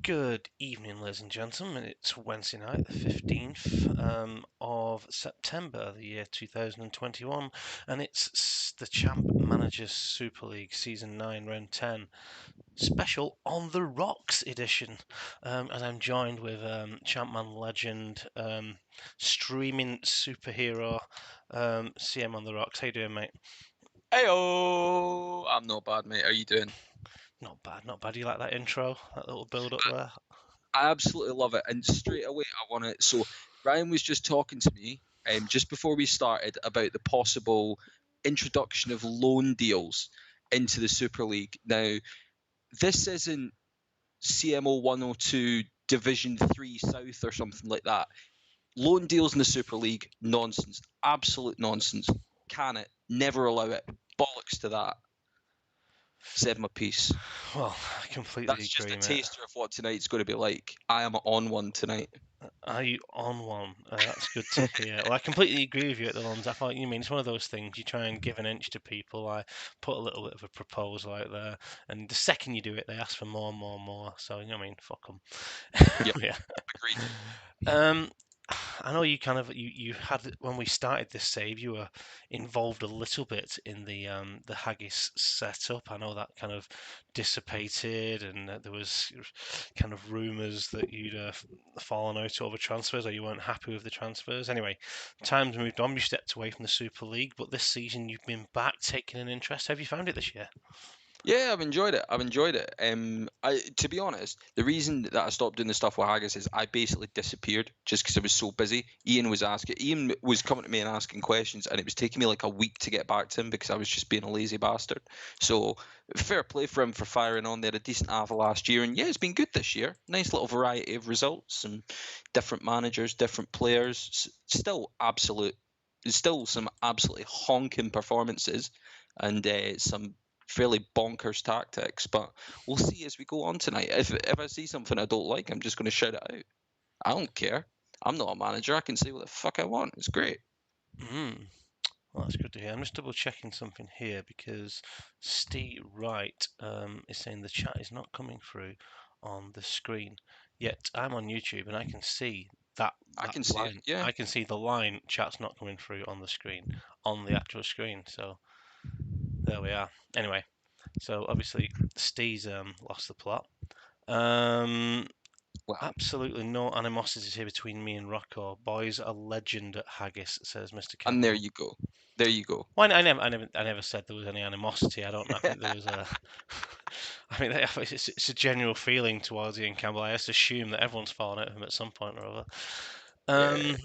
Good evening, ladies and gentlemen. It's Wednesday night, the 15th of September, the year 2021, and it's the Champ Managers Super League Season 9, Round 10 special on the Rocks edition. And I'm joined with Champman legend, streaming superhero, CM on the Rocks. How you doing, mate? Heyo! I'm not bad, mate. How you doing? Not bad, not bad. You like that intro? That little build up there? I absolutely love it. And straight away, I want to. So, Ryan was just talking to me just before we started about the possible introduction of loan deals into the Super League. Now, this isn't CMO 102 Division 3 South or something like that. Loan deals in the Super League, nonsense. Absolute nonsense. Can it? Never allow it. Bollocks to that. Said my piece. Well, I completely That's just agree, a mate. taster of what tonight's going to be like. I am on one tonight. Are you on one? That's good to hear. Well, I completely agree with you at the ones. I thought you mean it's one of those things you try and give an inch to people. I put a little bit of a proposal out there, and the second you do it, they ask for more and more and more. So you know what I mean, fuck them. Yeah, Yeah. agreed. Um, I know you kind of you had when we started this save, you were involved a little bit in the haggis setup. I know that kind of dissipated, and there was kind of rumours that you'd fallen out over transfers, or you weren't happy with the transfers. Anyway, times moved on. You stepped away from the Super League, but this season you've been back, taking an interest. Have you found it this year? Yeah, I've enjoyed it. I've enjoyed it. To be honest, the reason that I stopped doing the stuff with Haggis is I basically disappeared just because I was so busy. Ian was coming to me and asking questions, and it was taking me like a week to get back to him because I was just being a lazy bastard. So fair play for him for firing on. They had a decent Ava last year, and yeah, it's been good this year. Nice little variety of results and different managers, different players. Still some absolutely honking performances, and some fairly bonkers tactics, but we'll see as we go on tonight. If I see something I don't like, I'm just going to shout it out. I don't care. I'm not a manager. I can say what the fuck I want. It's great. Mm. Well, that's good to hear. I'm just double checking something here because Steve Wright is saying the chat is not coming through on the screen. Yet I'm on YouTube and I can see that I that can see it. line. Yeah, I can see the line chat's not coming through on the screen, on the actual screen. So there we are. Anyway, so obviously Steve's lost the plot. Um, well, Absolutely no animosity here between me and Rocco. Boys are legend at Haggis, says Mr. and there Campbell. you go. There you go. Well, I never said there was any animosity. I don't. I think there was a. I mean, it's a general feeling towards Ian Campbell. I just assume that everyone's fallen out of him at some point or other. Yeah,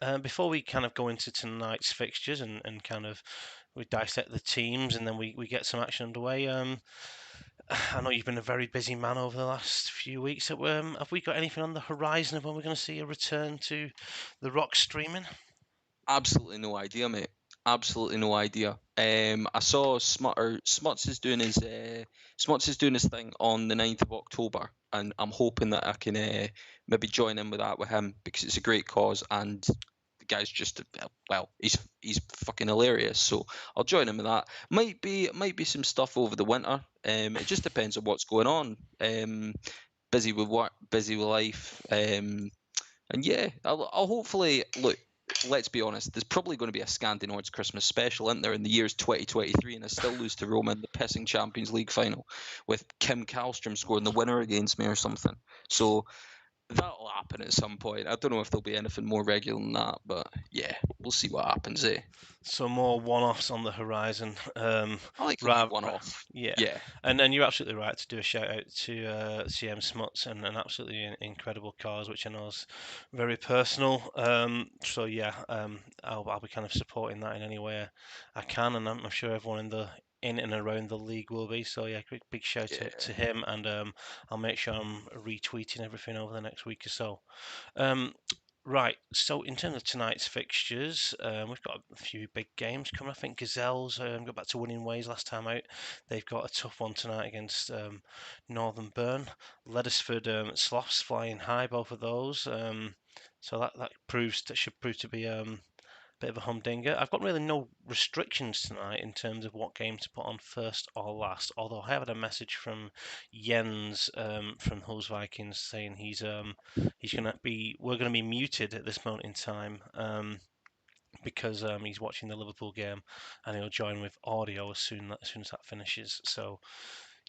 Um, before we kind of go into tonight's fixtures and kind of we dissect the teams and then we get some action underway. I know you've been a very busy man over the last few weeks. Have we got anything on the horizon of when we're going to see a return to the rock streaming? absolutely no idea, mate. Absolutely no idea. I saw Smuts is doing his thing on the 9th of October, and I'm hoping that I can maybe join in with that with him because it's a great cause, and the guy's just well, he's fucking hilarious. So I'll join him with that. Might be some stuff over the winter. It just depends on what's going on. Busy with work, busy with life. And yeah, I'll hopefully look. Let's be honest. There's probably going to be a Scandinavian Christmas special, isn't there, in the year's 2023, and I still lose to Roma in the pissing Champions League final, with Kim Kallstrom scoring the winner against me or something. So that'll happen at some point. I don't know if there'll be anything more regular than that, but yeah, we'll see what happens. So more one-offs on the horizon. I like a wee Rather, one-off. yeah, Yeah, and you're absolutely right to do a shout out to CM Smuts and an absolutely incredible cause, which I know is very personal. So yeah, I'll be kind of supporting that in any way I can, and I'm sure everyone in and around the league will be. So yeah, big shout out yeah. to him, and I'll make sure I'm retweeting everything over the next week or so. Um, Right, so in terms of tonight's fixtures, we've got a few big games coming. I think Gazelles got back to winning ways last time out. They've got a tough one tonight against Northern Burn. Leadersford Sloths flying high, both of those. So that should prove to be bit of a humdinger. I've got really no restrictions tonight in terms of what game to put on first or last. Although I have had a message from Jens from Hulls Vikings saying we're gonna be muted at this moment in time. Because he's watching the Liverpool game, and he'll join with audio as soon as that finishes. So,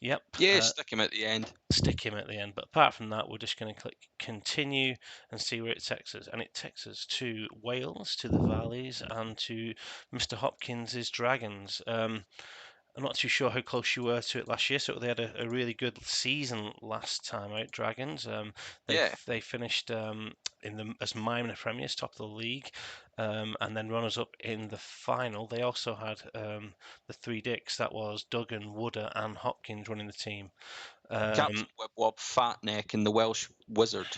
yep, Yeah, stick him at the end. stick him at the end. But apart from that, we're just going to click continue and see where it takes us. And it takes us to Wales, to the Valleys, and to Mr. Hopkins's Dragons. I'm not too sure how close you were to it last year. So they had a really good season last time out, Dragons. Yeah. They finished as minor premiers, top of the league, and then runners up in the final. They also had the three dicks. That was Duggan, Wooder, and Hopkins running the team. Captain Wibwob, Fatneck, and the Welsh Wizard.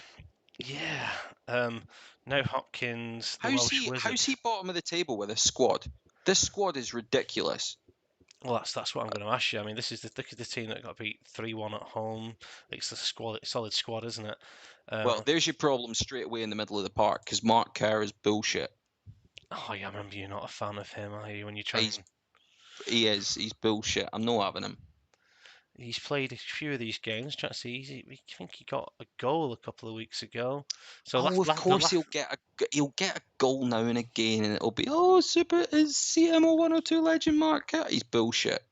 Yeah. Now Hopkins, the Welsh How's Wizard. he bottom of the table with this squad? This squad is ridiculous. Well, that's what I'm going to ask you. I mean, look at the team that got beat 3-1 at home. It's a solid squad, isn't it? Well, there's your problem straight away in the middle of the park because Mark Kerr is bullshit. Oh yeah, I remember you're not a fan of him, are you? When you try He's and he's bullshit. I'm not having him. he's played a few of these games. Trying to see, I think he got a goal a couple of weeks ago. So Oh, of course he'll get a goal now and again, and it'll be super is CMO 102 legend Mark Kerr. He's bullshit.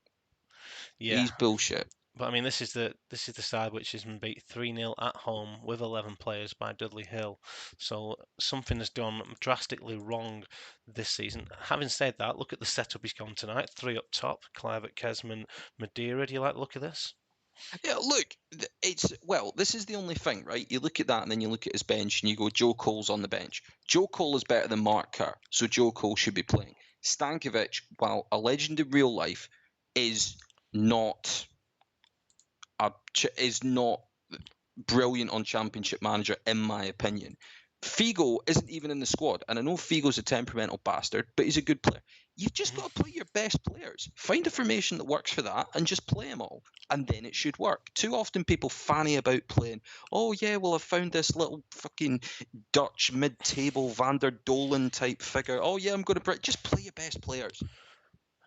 yeah. He's bullshit. But I mean, this is the side which has been beat 3-0 at home with 11 players by Dudley Hill. So something has gone drastically wrong this season. Having said that, look at the setup he's gone tonight. Three up top: Clive, Kesman, Madeira. Do you like the look of this? Yeah, look, this is the only thing, right? You look at that and then you look at his bench and you go, Joe Cole's on the bench. Joe Cole is better than Mark Kerr, so Joe Cole should be playing. Stankovic, while a legend in real life, is not is not brilliant on Championship Manager, in my opinion. Figo isn't even in the squad, and I know Figo's a temperamental bastard, but he's a good player. You've just got to play your best players. Find a formation that works for that, and just play them all, and then it should work. Too often people fanny about playing. Oh yeah, well I found this little fucking Dutch mid-table Van der Dolen type figure. Oh yeah, I'm going to just play your best players. I'm,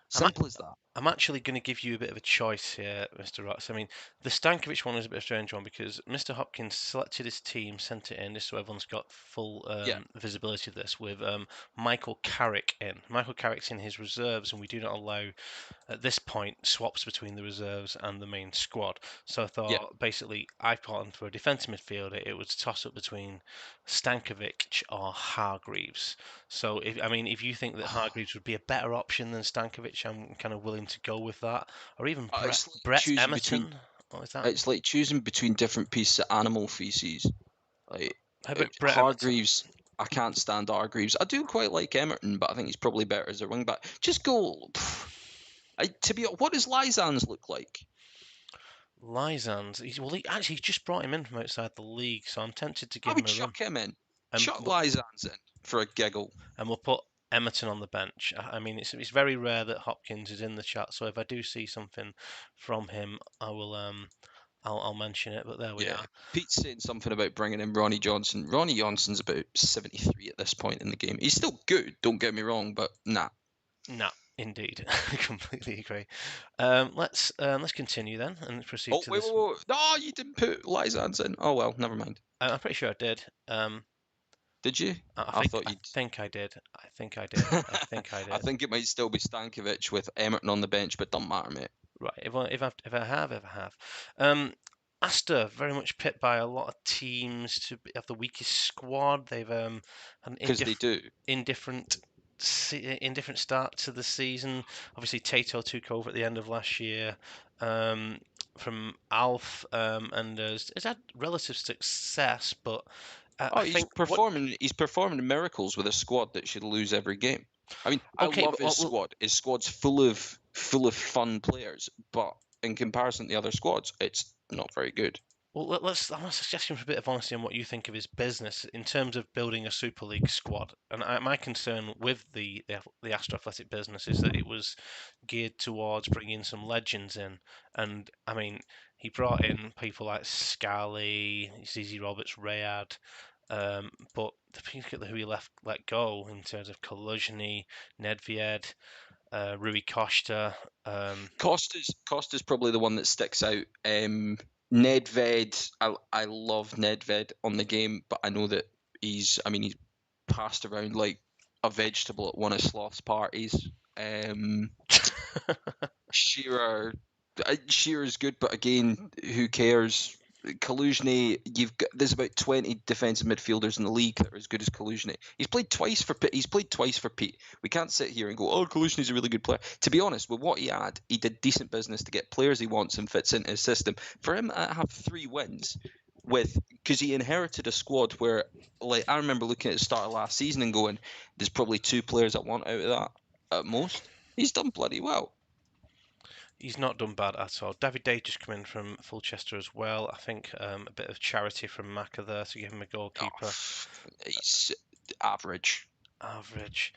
Simple as that. I'm actually going to give you a bit of a choice here, Mr. Ross. I mean, the Stankovic one is a bit of a strange one because Mr. Hopkins selected his team, sent it in, just so everyone's got full Yeah. visibility of this, with Michael Carrick in. Michael Carrick's in his reserves, and we do not allow, at this point, swaps between the reserves and the main squad. So I Yeah. thought, basically, I put on for a defensive midfielder, it was a toss-up between Stankovic or Hargreaves. So, if you think that Hargreaves would be a better option than Stankovic, I'm kind of willing to go with that. Or even It's like Brett choosing between Emerton. What is that? it's like choosing between different pieces of animal feces. Like How about Brett Emerton? Hargreaves, I can't stand Hargreaves. I do quite like Emerton, but I think he's probably better as a wing back. Just go. What does Lysan's look like? Lysans. He just brought him in from outside the league, so I'm tempted to I give would him a run. chuck him in. And Chuck Lysan's in for a giggle. we'll put Emerton on the bench. I mean, it's very rare that Hopkins is in the chat, so if I do see something from him, I'll mention it. But there we Yeah. are. Pete's saying something about bringing in Ronnie Johnson. Ronnie Johnson's about 73 at this point in the game. He's still good, don't get me wrong, but nah. No, indeed, I completely agree. Let's continue then and proceed Oh, to wait, this. wait, wait. No, you didn't put Lysan's in. Oh, well, never mind. I'm pretty sure I did. Did you? I I think thought I you'd. think I did. I think I did. I think I I did. think it might still be Stankovic with Emerton on the bench, but don't matter, mate. Right. If I have. Astor very much picked by a lot of teams to have the weakest squad. They've had Because they do. indifferent indifferent start to the season. Obviously, Tato took over at the end of last year from Alf, and has had relative success. But Oh, I think what he's performing miracles with a squad that should lose every game. I mean, I okay, love but his squad. His squad's full of fun players, but in comparison to the other squads, it's not very good. well, I'm suggesting for a bit of honesty on what you think of his business in terms of building a Super League squad. And my concern with the Astro Athletic business is that it was geared towards bringing some legends in. And I mean, he brought in people like Scally, ZZ Roberts, Rayad, But the people who he let go in terms of Kaluzhny, Nedved, Rui Costa. Costa's probably the one that sticks out. Nedved, I love Nedved on the game, but I know that he's passed around like a vegetable at one of Sloth's parties. Shearer, Shearer's good, but again, who cares? Kaluzhny, there's about 20 defensive midfielders in the league that are as good as Kaluzhny. He's played twice for Pete. We can't sit here and go, oh, Kaluzhny's a really good player. To be honest, with what he had, he did decent business to get players he wants and fits into his system. For him to have 3 wins because he inherited a squad where, like, I remember looking at the start of last season and going, there's probably 2 players I want out of that at most. He's done bloody well. He's not done bad at all. David Day just come in from Fulchester as well. I think a bit of charity from Macca there to give him a goalkeeper. He's average. Average.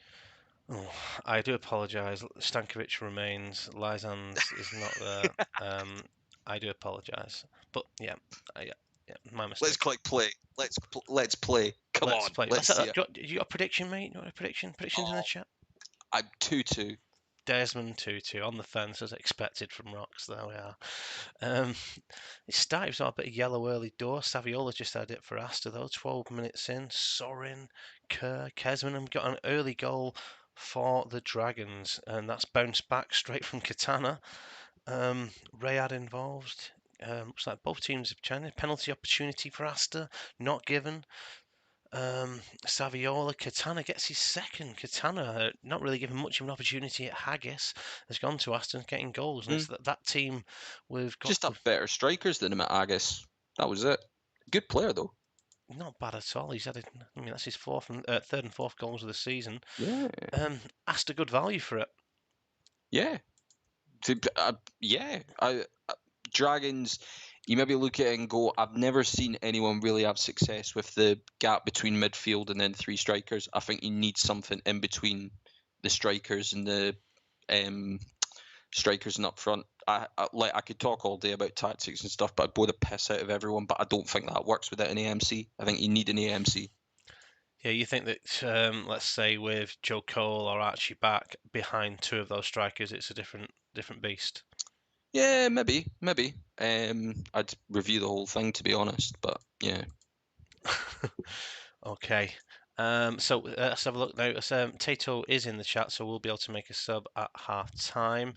Oh, I do apologise. Stankovic remains. Lysan's is not there. I do apologise. But yeah, my mistake. Let's click play. Let's play. Come Let's on. play. Let's see it. You got a prediction, mate? You got a prediction? Predictions in the chat? I'm 2-2. Desmond 2-2 on the fence as expected from Rocks. There we are. It started with a bit of yellow early door. Saviola just had it for Astor though. 12 minutes in. Sorin, Kerr, Kesman got an early goal for the Dragons, and that's bounced back straight from Katana. Rayad involved. Looks like both teams have changed. Penalty opportunity for Astor, not given. Saviola, Katana gets his second. Katana, not really given much of an opportunity at Haggis, has gone to Aston getting goals. And it's that team we've got. Just have better strikers than him at Agus. That was it. Good player, though. Not bad at all. He's had, that's his third and fourth goals of the season. Yeah. Aston good value for it. Yeah. Dragons, you maybe look at it and go, I've never seen anyone really have success with the gap between midfield and then 3 strikers. I think you need something in between the strikers and the strikers and up front. I could talk all day about tactics and stuff, but I'd bore the piss out of everyone. But I don't think that works without an AMC. I think you need an AMC. Yeah, you think that let's say with Joe Cole or Archie back behind 2 of those strikers, it's a different beast. Yeah, maybe. I'd review the whole thing to be honest, but yeah. Okay. So let's have a look now. Tato is in the chat, so we'll be able to make a sub at half time.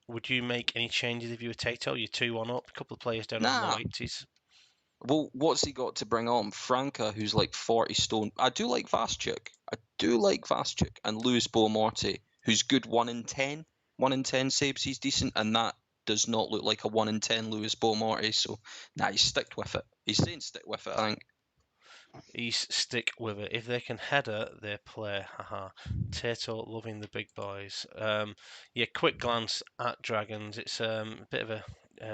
Would you make any changes if you were Tato? You're 2-1 up, a couple of players down in the low 80s. Well, what's he got to bring on? Franca, who's like 40 stone. I do like Vaschuk, and Lewis Beaumorty, who's good 1 in 10. 1 in 10 saves, he's decent, and that does not look like a 1 in 10 Lewis Beaumorty. So, he's stick with it. He's saying stick with it, I think. He's stick with it. If they can header, they play. Haha. Tato loving the big boys. Yeah, quick glance at Dragons. It's a bit of a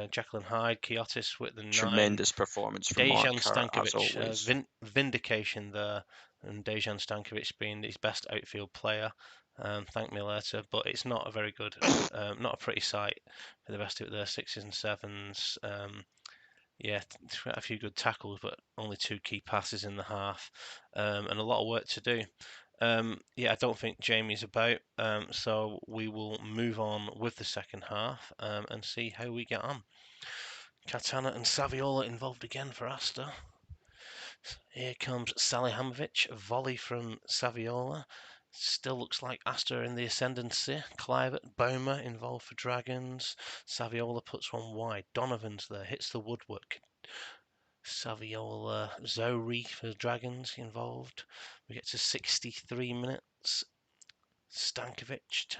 Jekyll and Hyde. Kiotis with the 9. Tremendous performance from Mark Dejan Kerr, as always. Stankovic, vindication there, and Dejan Stankovic being his best outfield player. Thank me later, but it's not a very good, not a pretty sight for the rest of their 6s and 7s. Yeah, a few good tackles, but only 2 key passes in the half, and a lot of work to do. Yeah, I don't think Jamie's about, so we will move on with the second half and see how we get on. Katana and Saviola involved again for Astor. Here comes Salihamovic, a volley from Saviola. Still looks like Astor in the ascendancy. Clivert, Boma involved for Dragons. Saviola puts one wide. Donovan's there, hits the woodwork. Saviola, Zori for Dragons involved. We get to 63 minutes. Stankovic.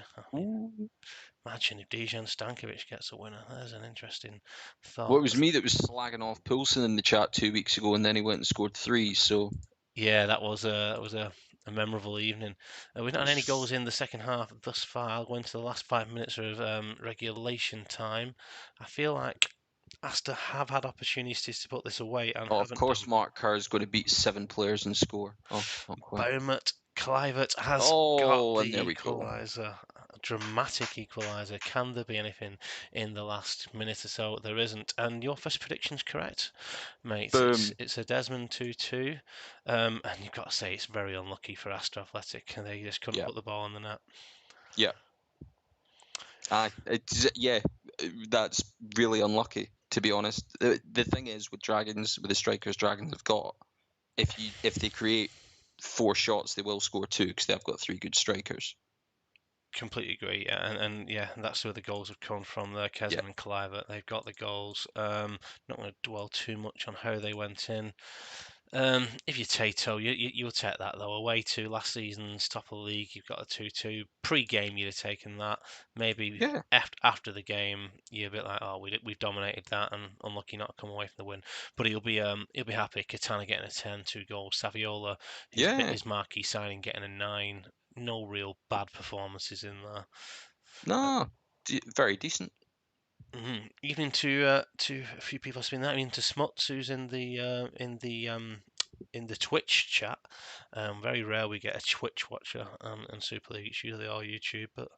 Imagine if Dejan Stankovic gets a winner. There's an interesting thought. Well, it was me that was slagging off Poulsen in the chat 2 weeks ago, and then he went and scored 3. So yeah, that was a memorable evening. We've not had any goals in the second half thus far. Going to the last 5 minutes of regulation time. I feel like Astor have had opportunities to put this away and of course, Mark Kerr is going to beat 7 players and score. Oh, not quite. Beaumont, Clivert has got the equaliser. dramatic equaliser. Can there be anything in the last minute or so? There isn't. And your first prediction's correct, mate. Boom. It's a Desmond 2-2. And you've got to say it's very unlucky for Astra Athletic. They just couldn't Yeah. put the ball in the net. Yeah. Yeah, that's really unlucky, to be honest. The thing is with Dragons, with the strikers Dragons have got, if they create 4 shots, they will score 2 because they've got 3 good strikers. Completely agree, yeah, and yeah, that's where the goals have come from there. Yeah. Kesman and Cliver, they've got the goals. Not going to dwell too much on how they went in. If you Tato, you'll take that though. Away to last season's top of the league, you've got a 2-2. Pre-game, you'd have taken that. Maybe Yeah. after the game, you're a bit like, oh, we've dominated that and unlucky not to come away from the win. But he'll be happy. Katana getting a 10, 2 goals. Saviola, Yeah. his marquee signing, getting a 9. No real bad performances in there. No, very decent. Even to a few people have been that. I mean, to Smuts, who's in the Twitch chat. Very rare we get a Twitch watcher in Super League. It's usually all YouTube, but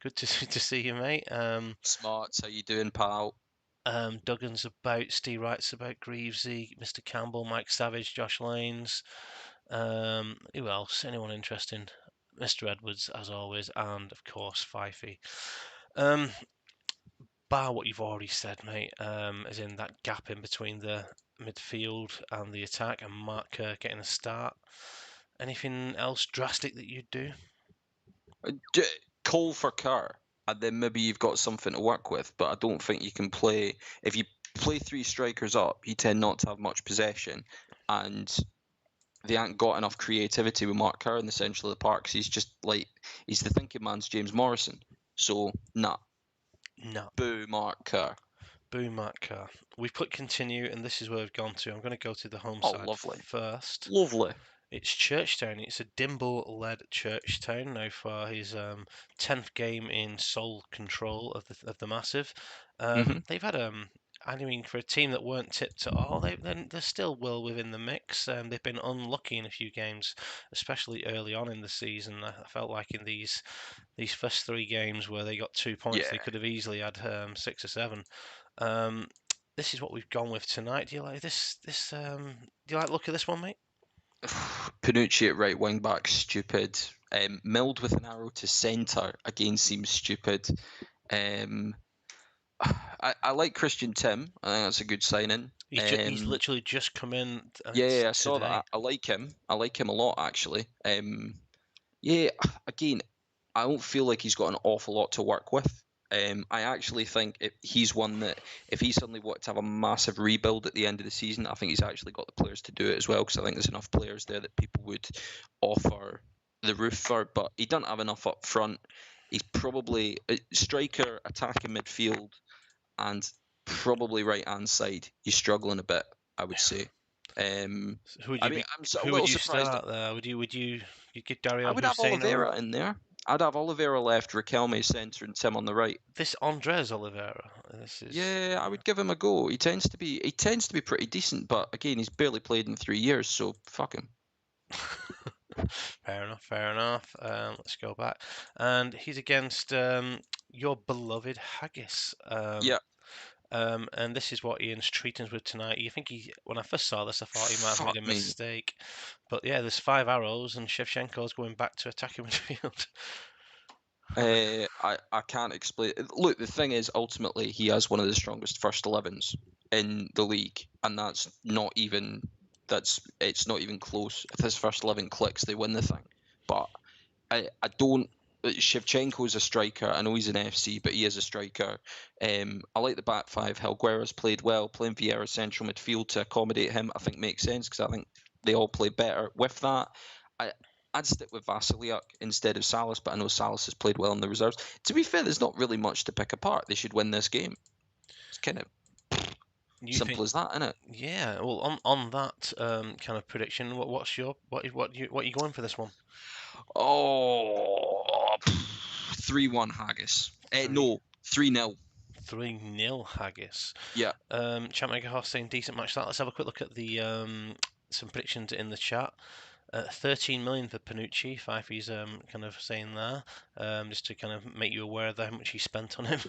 good to to see you, mate. Smarts, how you doing, pal? Duggan's about, Steve Wright's about, Greavesy, Mr. Campbell, Mike Savage, Josh Lanes. Who else? Anyone interesting? Mr. Edwards, as always, and of course Fifey. Bar what you've already said, mate, as in that gap in between the midfield and the attack, and Mark Kerr getting a start. Anything else drastic that you'd do? Call for Kerr, and then maybe you've got something to work with. But I don't think you can play if you play 3 strikers up. You tend not to have much possession, and they ain't got enough creativity with Mark Kerr in the central of the park. 'Cause he's just like he's the thinking man's James Morrison. So nah, No. boo Mark Kerr. Boo, Mark Kerr. We've put continue, and this is where we've gone to. I'm going to go to the home Oh, side lovely, first. lovely. It's Churchtown. It's a Dimble-led Churchtown now for his 10th game in sole control of the Massive. Hmm. They've had I mean, for a team that weren't tipped at all, they're still well within the mix. They've been unlucky in a few games, especially early on in the season. I felt like in these first 3 games where they got 2 points, they Yeah. could have easily had 6 or 7. Um, this is what we've gone with tonight. Do you like this? Do you like the look of this one, mate? Panucci at right wing back, stupid. Milled with an arrow to centre again seems stupid. Um, I like Christian Tim. I think that's a good signing. He's literally just come in. Yeah, I saw Today. that. I like him. I like him a lot actually. Yeah, again, I don't feel like he's got an awful lot to work with. I actually think if he's one that if he suddenly wanted to have a massive rebuild at the end of the season, I think he's actually got the players to do it as well. Because I think there's enough players there that people would offer the roof for. But he doesn't have enough up front. He's probably a striker, attacking midfield, and probably right hand side. He's struggling a bit, I would say. Who would I you mean, be? I'm a Who would little you surprised. start there? You get I Dario would have Hussein on? Oliveira in there. I'd have Oliveira left, Riquelme centre, and Tim on the right. This Andres Oliveira. This is Yeah, I would give him a go. He tends to be pretty decent, but again, he's barely played in 3 years, so fuck him. fair enough. Fair enough. Let's go back, and he's against your beloved Haggis. Yeah, And this is what Ian's treating us with tonight. You think when I first saw this, I thought he might have made fuck a me. mistake. But yeah, there's 5 arrows, and Shevchenko's going back to attacking midfield. I can't explain. Look, the thing is, ultimately, he has one of the strongest first 11s in the league, and it's not even close. If his first 11 clicks, they win the thing. But I don't. Shevchenko's a striker. I know he's an FC, but he is a striker. I like the back 5. Helguera's played well. Playing Vieira central midfield to accommodate him, I think makes sense because I think they all play better with that. I'd stick with Vasiliuk instead of Salas, but I know Salas has played well in the reserves. To be fair, there's not really much to pick apart. They should win this game. It's kind of You simple think? as that, isn't it? Yeah. Well, on that kind of prediction, what you going for this one? Oh, 3-1 Haggis. Three No, 3-0. 3-0 Haggis. Yeah. Chat Mega Horse saying decent match. That. Let's have a quick look at the some predictions in the chat. 13 million for Panucci. Fifey's kind of saying there, just to kind of make you aware of how much he spent on him.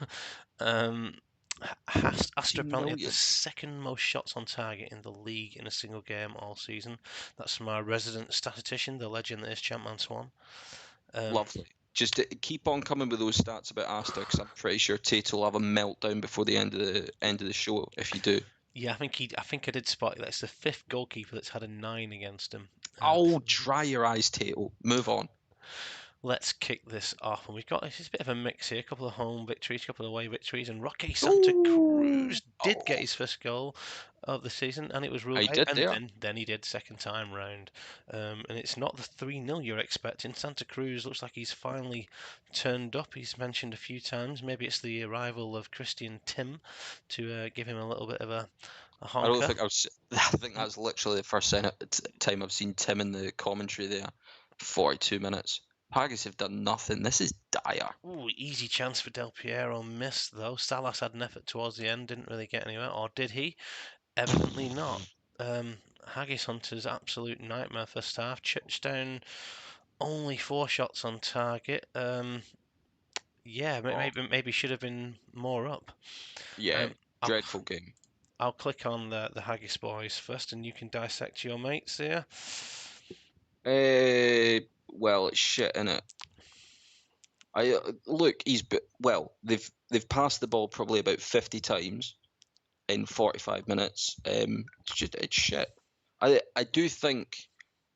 Astor 18 apparently had the million. second most shots on target in the league in a single game all season. That's from our resident statistician, the legend that is Champman Swan. Lovely. Just keep on coming with those stats about Astor, because I'm pretty sure Tate will have a meltdown before the end of the show if you do. Yeah, I think I did spot that's the fifth goalkeeper that's had a 9 against him. Oh, dry your eyes, Tate. Move on. Let's kick this off, and we've got this is a bit of a mix here. A couple of home victories, a couple of away victories, and Roque Santa Ooh. Cruz did get his first goal of the season, and it was ruled He out. did And there. then he did second time round, and it's not the 3-0 you're expecting. Santa Cruz looks like he's finally turned up. He's mentioned a few times. Maybe it's the arrival of Christian Tim to give him a little bit of a I don't honker. think I was. I think that's literally the first time I've seen Tim in the commentary there. 42 minutes. Haggis have done nothing. This is dire. Ooh, easy chance for Del Piero missed though. Salas had an effort towards the end, didn't really get anywhere, or did he? Evidently not. Haggis Hunter's absolute nightmare first half. Churchdown only 4 shots on target. Yeah, Oh, maybe should have been more up. yeah. I'll Dreadful game. I'll click on the Haggis boys first, and you can dissect your mates here. Well, it's shit, innit? I look. They've passed the ball probably about 50 times in 45 minutes. It's shit. I do think.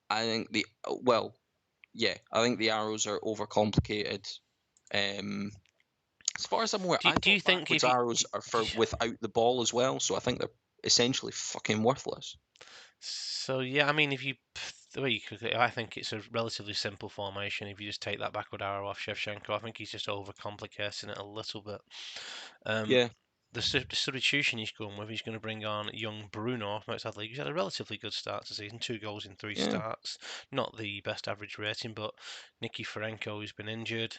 I think I think the arrows are overcomplicated. As far as I'm aware, I Do you thought think backwards if you arrows are for without the ball as well, so I think they're essentially fucking worthless. So yeah, I mean, if you, I think it's a relatively simple formation. If you just take that backward arrow off Shevchenko, I think he's just overcomplicating it a little bit. Um, Yeah, the substitution he's going with, he's going to bring on young Bruno from outside the league. He's had a relatively good start to the season, 2 goals in 3 yeah. starts. Not the best average rating, but Nicky Ferenko, who's been injured,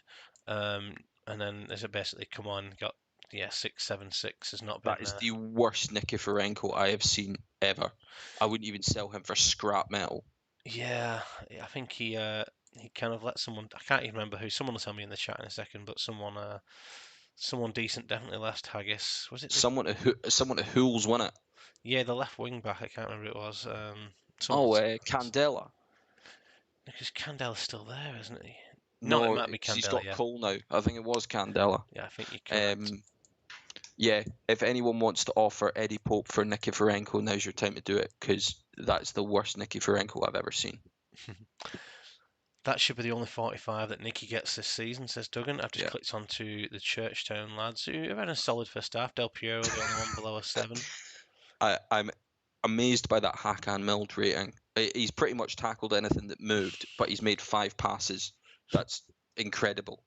and then there's a basically come on, got 6-7-6 has not been That is the worst Nikiforenko I have seen ever. I wouldn't even sell him for scrap metal. Yeah, I think he kind of let someone. I can't even remember who. Someone will tell me in the chat in a second. But someone decent definitely left Haggis. Was it the Someone who Hools won it. yeah the left wing back? I can't remember who it was. Someone Oh, Candela. because Candel's still there, isn't he? No, it No, might be 'cause he's Candela. got Yeah, Cole now. I think it was Candela. yeah, I think you're correct. Um, yeah, if anyone wants to offer Eddie Pope for Nikiforenko, now's your time to do it, because that's the worst Nikiforenko I've ever seen. That should be the only 45 that Nicky gets this season, says Duggan. I've just Yeah. clicked onto the Churchtown lads, who have had a solid first half. Del Piero, the only one below a 7. I'm amazed by that Hakan Mild rating. He's pretty much tackled anything that moved, but he's made 5 passes. That's incredible.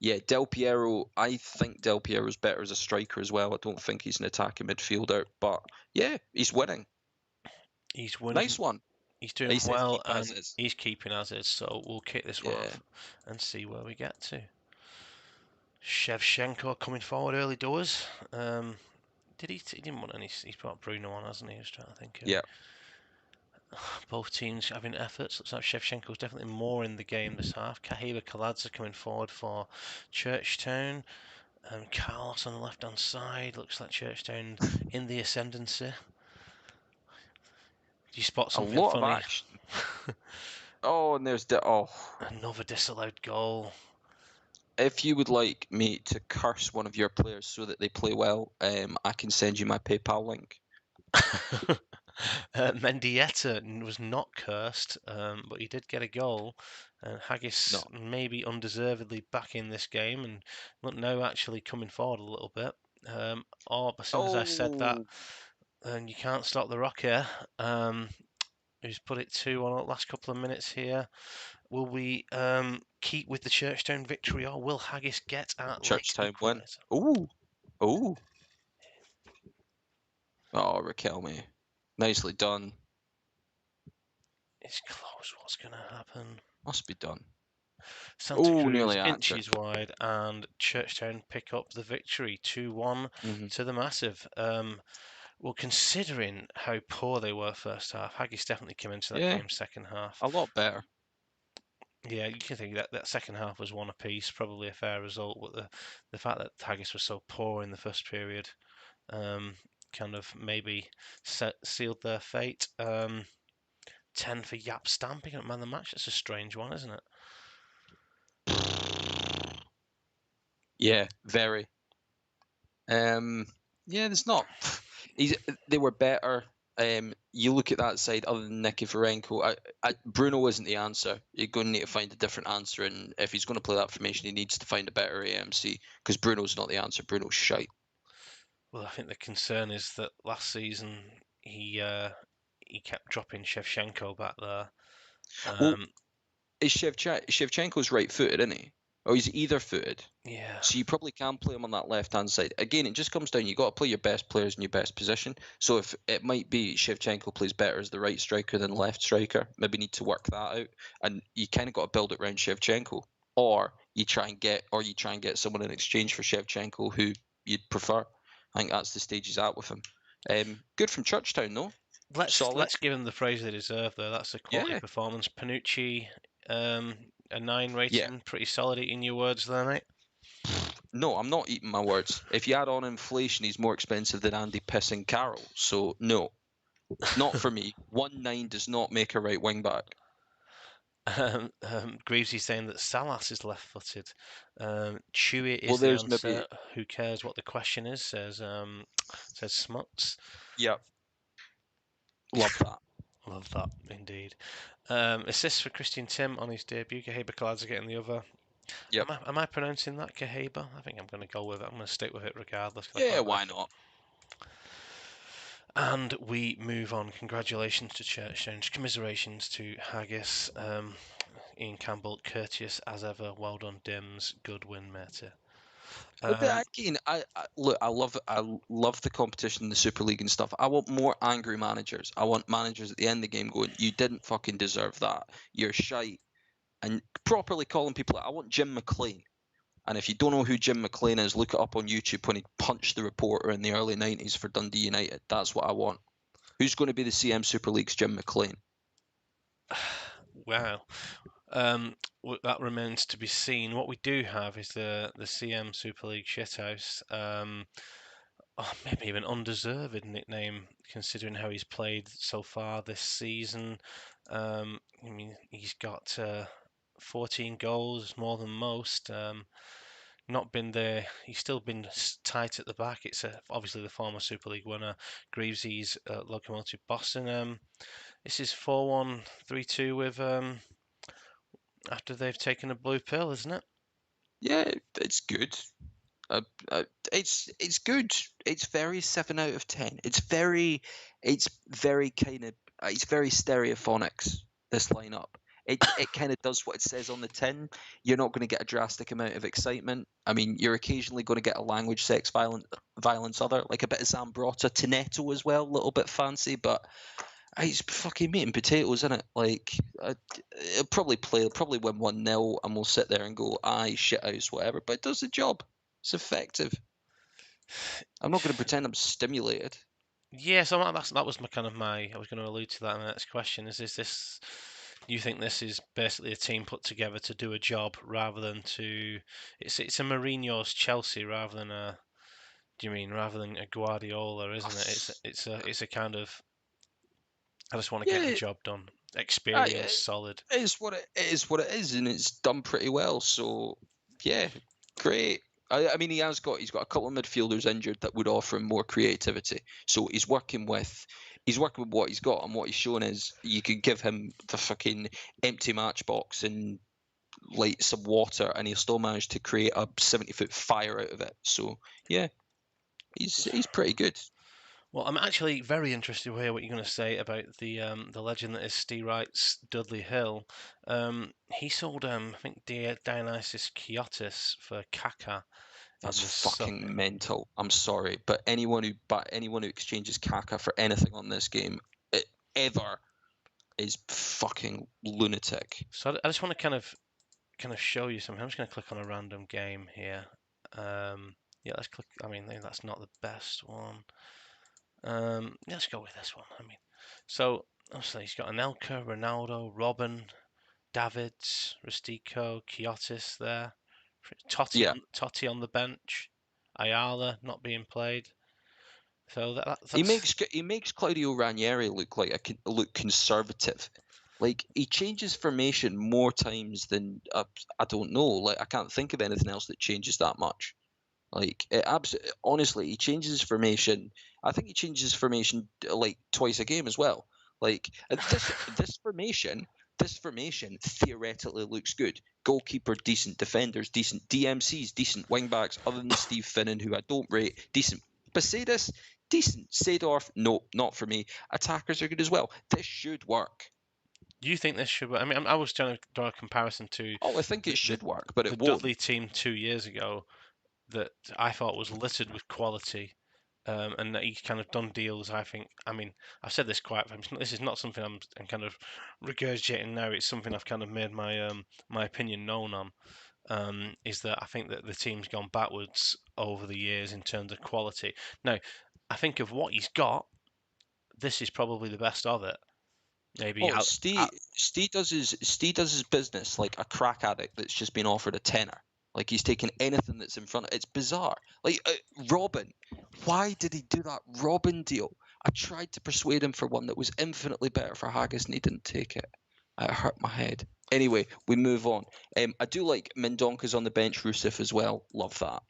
Yeah, Del Piero. I think Del Piero's better as a striker as well. I don't think he's an attacking midfielder, but yeah, he's winning. He's winning. Nice one. He's He doing says well keep as and is. he's keeping as is, so we'll kick this one Yeah. off and see where we get to. Shevchenko coming forward early doors. Did he didn't want any. He's brought Bruno on, hasn't he? I was trying to think. Yeah. Both teams having efforts. Looks like Shevchenko's definitely more in the game this half. Kahiba Kaladze coming forward for Churchtown. Carlos on the left hand side. Looks like Churchtown in the ascendancy. Do you spot A something lot of funny? action. Oh, and there's Another disallowed goal. If you would like me to curse one of your players so that they play well, I can send you my PayPal link. Mendieta was not cursed, but he did get a goal. Haggis No. maybe undeservedly back in this game, and look now actually coming forward a little bit. As soon as I said that, Oh, and you can't stop the rock here. Who's put it 2-1 the last couple of minutes here? Will we keep with the Churchtown victory, or will Haggis get at late Churchtown win. equaliser? Ooh. Ooh. Oh, Raquelme. Nicely done. It's close. What's going to happen? Must be done. Santa Oh, Cruz nearly hat-trick. inches wide, and Churchtown pick up the victory 2-1 Mm-hmm. to the massive. Well, considering how poor they were first half, Haggis definitely came into that Yeah, game second half. a lot better. Yeah, you can think that second half was one apiece, probably a fair result. But the fact that Haggis was so poor in the first period, kind of maybe sealed their fate. 10 for Yap Stam picking up man of the match. That's a strange one, isn't it? Yeah, very. Yeah, there's not. He's they were better. You look at that side other than Nikiforenko. Bruno isn't the answer. You're going to need to find a different answer, and if he's going to play that formation, he needs to find a better AMC because Bruno's not the answer. Bruno's shite. Well, I think the concern is that last season he kept dropping Shevchenko back there. Well, Um, is Shevchenko's right-footed, isn't he? Or he's either-footed. yeah, So you probably can play him on that left-hand side. Again, it just comes down, you got to play your best players in your best position. So if it might be Shevchenko plays better as the right striker than left striker, maybe need to work that out. And you kind of got to build it around Shevchenko. Or you try and get someone in exchange for Shevchenko who you'd prefer. I think that's the stage he's at with him. Good from Churchtown though. Solid. let's give them the praise they deserve though. That's a quality Yeah. performance. Panucci, a 9 Yeah. rating, pretty solid eating your words there, mate. No, I'm not eating my words. If you add on inflation, he's more expensive than Andy pissing Carroll. So no, not for me. 1-9 does not make a right wing back. Greavesy saying that Salas is left-footed. Chewy Well, is the there's maybe answer. Who cares what the question is? Says Smuts. yeah, love that. Love that indeed. Assist for Christian Tim on his debut. Caheba Kaladza getting the other. Yep. Am I pronouncing that Caheba? I think I'm going to go with it. I'm going to stick with it regardless. 'Cause I Yeah, quite why like it. not? And we move on. Congratulations to Churchstown. Commiserations to Haggis. Ian Campbell, courteous as ever. Well done, Dims. Good win, matey. But again, look, I love the competition in the Super League and stuff. I want more angry managers. I want managers at the end of the game going, "You didn't fucking deserve that. You're shite," and properly calling people out. I want Jim McLean. And if you don't know who Jim McLean is, look it up on YouTube when he punched the reporter in the early 90s for Dundee United. That's what I want. Who's going to be the CM Super League's Jim McLean? Wow. That remains to be seen. What we do have is the CM Super League shithouse. Maybe even undeserved nickname considering how he's played so far this season. I mean, he's got 14 goals, more than most. Not been there. He's still been tight at the back. It's obviously the former Super League winner, Greavesy's Locomotive Boston. This is 4-1-3-2 with after they've taken a blue pill, isn't it? Yeah, it's good. It's good. It's very 7 out of 10. It's very kind of it's very stereophonics. This lineup. It kind of does what it says on the tin. You're not going to get a drastic amount of excitement. I mean, you're occasionally going to get a language, sex, violence, other like a bit of Zambrotta, Tinetto as well, a little bit fancy, but it's fucking meat and potatoes, isn't it? Like, it'll probably win 1-0, and we'll sit there and go, aye, shithouse, whatever. But it does the job. It's effective. I'm not going to pretend I'm stimulated. Yeah, so that was my kind of my. I was going to allude to that in the next question. Is this? You think this is basically a team put together to do a job rather than to? It's a Mourinho's Chelsea rather than a. Do you mean rather than a Guardiola, isn't it? It's a kind of. I just want to get the Yeah, job done. it Experience, solid. is what it is, and it's done pretty well. So, yeah, great. I mean, he's got a couple of midfielders injured that would offer him more creativity. So he's working with what he's got, and what he's shown is you could give him the fucking empty matchbox and light some water, and he'll still manage to create a 70-foot fire out of it. So yeah, he's pretty good. Well, I'm actually very interested to hear what you're going to say about the legend that is Steve Wright's Dudley Hill. He sold I think Dionysus Kiotis for Kaka in That's the summer. fucking mental. I'm sorry, but anyone who exchanges Kaka for anything on this game ever is fucking lunatic. So I just want to kind of show you something. I'm just going to click on a random game here. Yeah, let's click. I mean, that's not the best one. Let's go with this one. I mean, so obviously he's got Anelka, Ronaldo, Robin, Davids, Rustico, Kiotis there. Yeah, Totti on the bench. Ayala not being played. So he that's makes Claudio Ranieri look like look conservative. Like he changes formation more times than I don't know. Like I can't think of anything else that changes that much. Like it honestly, he changes his formation. I think he changes his formation like twice a game as well. Like this formation theoretically looks good. Goalkeeper decent, defenders decent, DMCs decent, wingbacks other than Steve Finnan who I don't rate decent. Pacedes decent, Seedorf no, not for me. Attackers are good as well. This should work. you think this should. I mean, I was trying to draw a comparison to Oh, I think it the should work, but the it won't. Dudley team 2 years ago that I thought was littered with quality. And that he's kind of done deals. I think. I mean, I've said this quite. This is not something I'm kind of regurgitating now. It's something I've kind of made my opinion known on. Is that I think that the team's gone backwards over the years in terms of quality. Now, I think of what he's got. This is probably the best of it. Maybe Oh, out. Steve does his business like a crack addict that's just been offered a tenner. Like he's taking anything that's in front of. It's bizarre. Like Robin, why did he do that Robin deal? I tried to persuade him for one that was infinitely better for Haggis, and he didn't take it. It hurt my head. Anyway, we move on. I do like Mendonca's on the bench, Rousseff as well. Love that.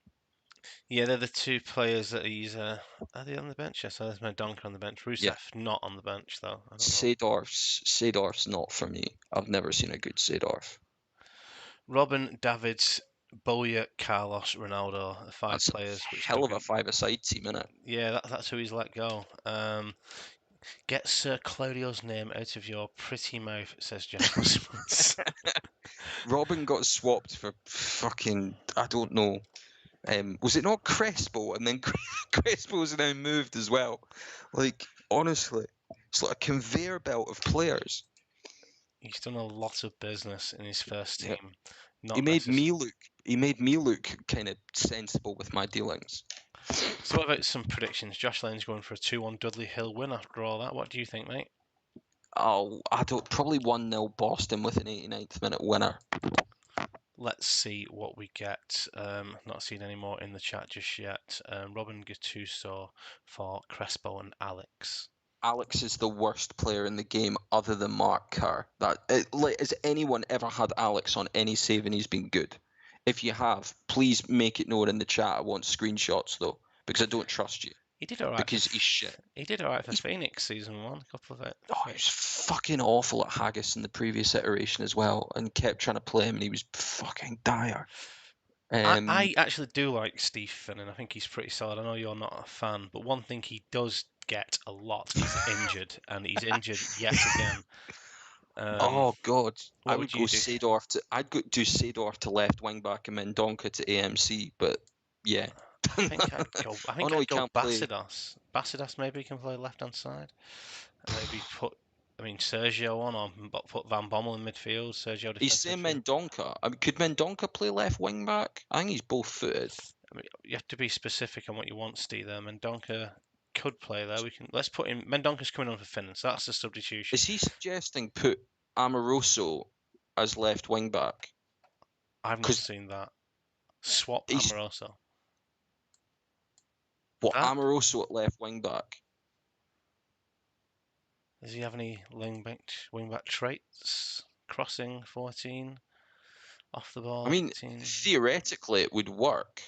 Yeah, they're the two players that he's. Are they on the bench? Yes, so there's Mendonca on the bench. Yeah, Rusev not on the bench though. I don't know. Seedorf's not for me. I've never seen a good Seedorf. Robin, Davids, Boya, Carlos, Ronaldo, the five That's a players which hell took of a him. five-a-side team, innit? Yeah, that's who he's let go. Get Sir Claudio's name out of your pretty mouth, says Jack Osmonds. Robin got swapped for fucking I don't know. Was it not Crespo? And then Crespo's now moved as well. Like honestly, it's like a conveyor belt of players. He's done a lot of business in his first Yeah, team. he Not made necessarily. me look. He made me look kind of sensible with my dealings. So, what about some predictions? Josh Lane's going for a 2-1 Dudley Hill win after all that. What do you think, mate? Oh, I don't. Probably 1-0 Boston with an 89th minute winner. Let's see what we get. Not seen any more in the chat just yet. Robin Gattuso for Crespo and Alex. Alex is the worst player in the game other than Mark Kerr. Has anyone ever had Alex on any save and he's been good? If you have, please make it known in the chat. I want screenshots though, because I don't trust you. He did all right for. Because he's shit. He did all right for He's Phoenix season one. A couple of it. he was fucking awful at Haggis in the previous iteration as well, and kept trying to play him, and he was fucking dire. I actually do like Steve Finnan. I think he's pretty solid. I know you're not a fan, but one thing he does get a lot is injured, and he's injured yet again. Oh God, I What would would go you do? Seedorf to. I'd go do Seedorf to left wing back and Mendonca to AMC, but yeah. I think I'd go. I Oh think no, he I'd go can't play. Bassidas. Bassidas maybe can play left hand side, and maybe put. I mean Sergio on, or put Van Bommel in midfield. Sergio He's defensive saying midfield. Mendonca. I mean, could Mendonca play left wing back? I think he's both footed. I mean, you have to be specific on what you want, Steve. There, Mendonca could play there. Let's put him. Mendonca's coming on for Finland, so that's the substitution. Is he suggesting put Amoroso as left wing back? I've not Because seen that. Swap he's Amoroso. what Ah, Amoroso at left wing back. does he have any wing back traits? Crossing 14, off the I ball mean, 18. theoretically it would work.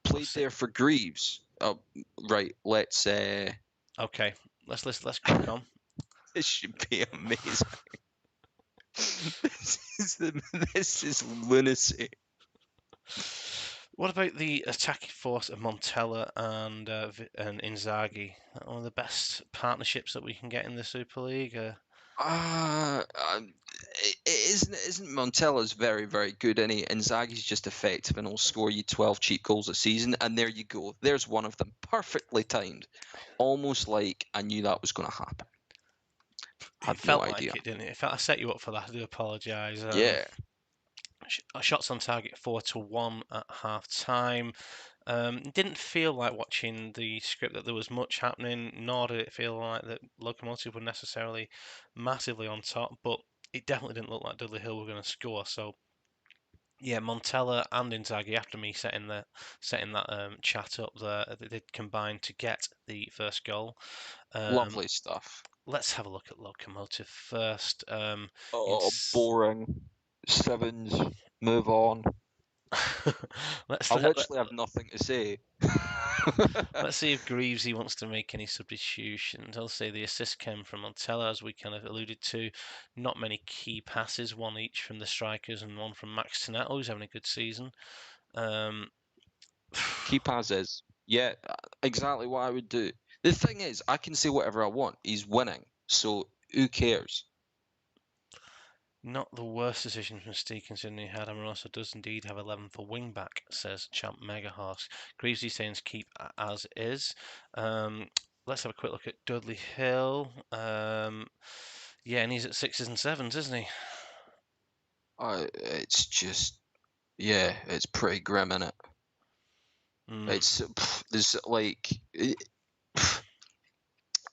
Played What's it? there for Greaves. Oh, right. Let's. Okay, let's crack on. This should be amazing. This is lunacy. What about the attacking force of Montella and Inzaghi? One of the best partnerships that we can get in the Super League. Uh, um, isn't Montella's very, very good, and Inzaghi's just effective and will score you 12 cheap goals a season, and there you go. There's one of them, perfectly timed, almost like I knew that was going to happen. Had It no felt idea. like it, didn't it? It felt I set you up for that. I do apologise. Yeah, Shots on target 4-1 at half time. It didn't feel like watching the script that there was much happening, nor did it feel like that Locomotive were necessarily massively on top, but it definitely didn't look like Dudley Hill were going to score. So yeah, Montella and Inzaghi, after me setting that chat up there, they did combine to get the first goal. Lovely stuff. Let's have a look at Locomotive first. Oh, boring. Sevens. Move on. let's I let, literally have nothing to say. let's see if Greavesy wants to make any substitutions. I'll say the assist came from Montella, as we kind of alluded to. Not many key passes, one each from the strikers and one from Max Tonetto, who's having a good season. Um, Keep as is. Yeah, exactly what I would do. The thing is, I can say whatever I want. He's winning, so who cares? Not the worst decision from Steve, considering he had Amoroso does indeed have 11 for wing back, says Champ Megahorse. Greavesy saying keep as is. Let's have a quick look at Dudley Hill. Yeah, and he's at 6s and 7s, isn't he? It's just, yeah, it's pretty grim, isn't it? It's there's like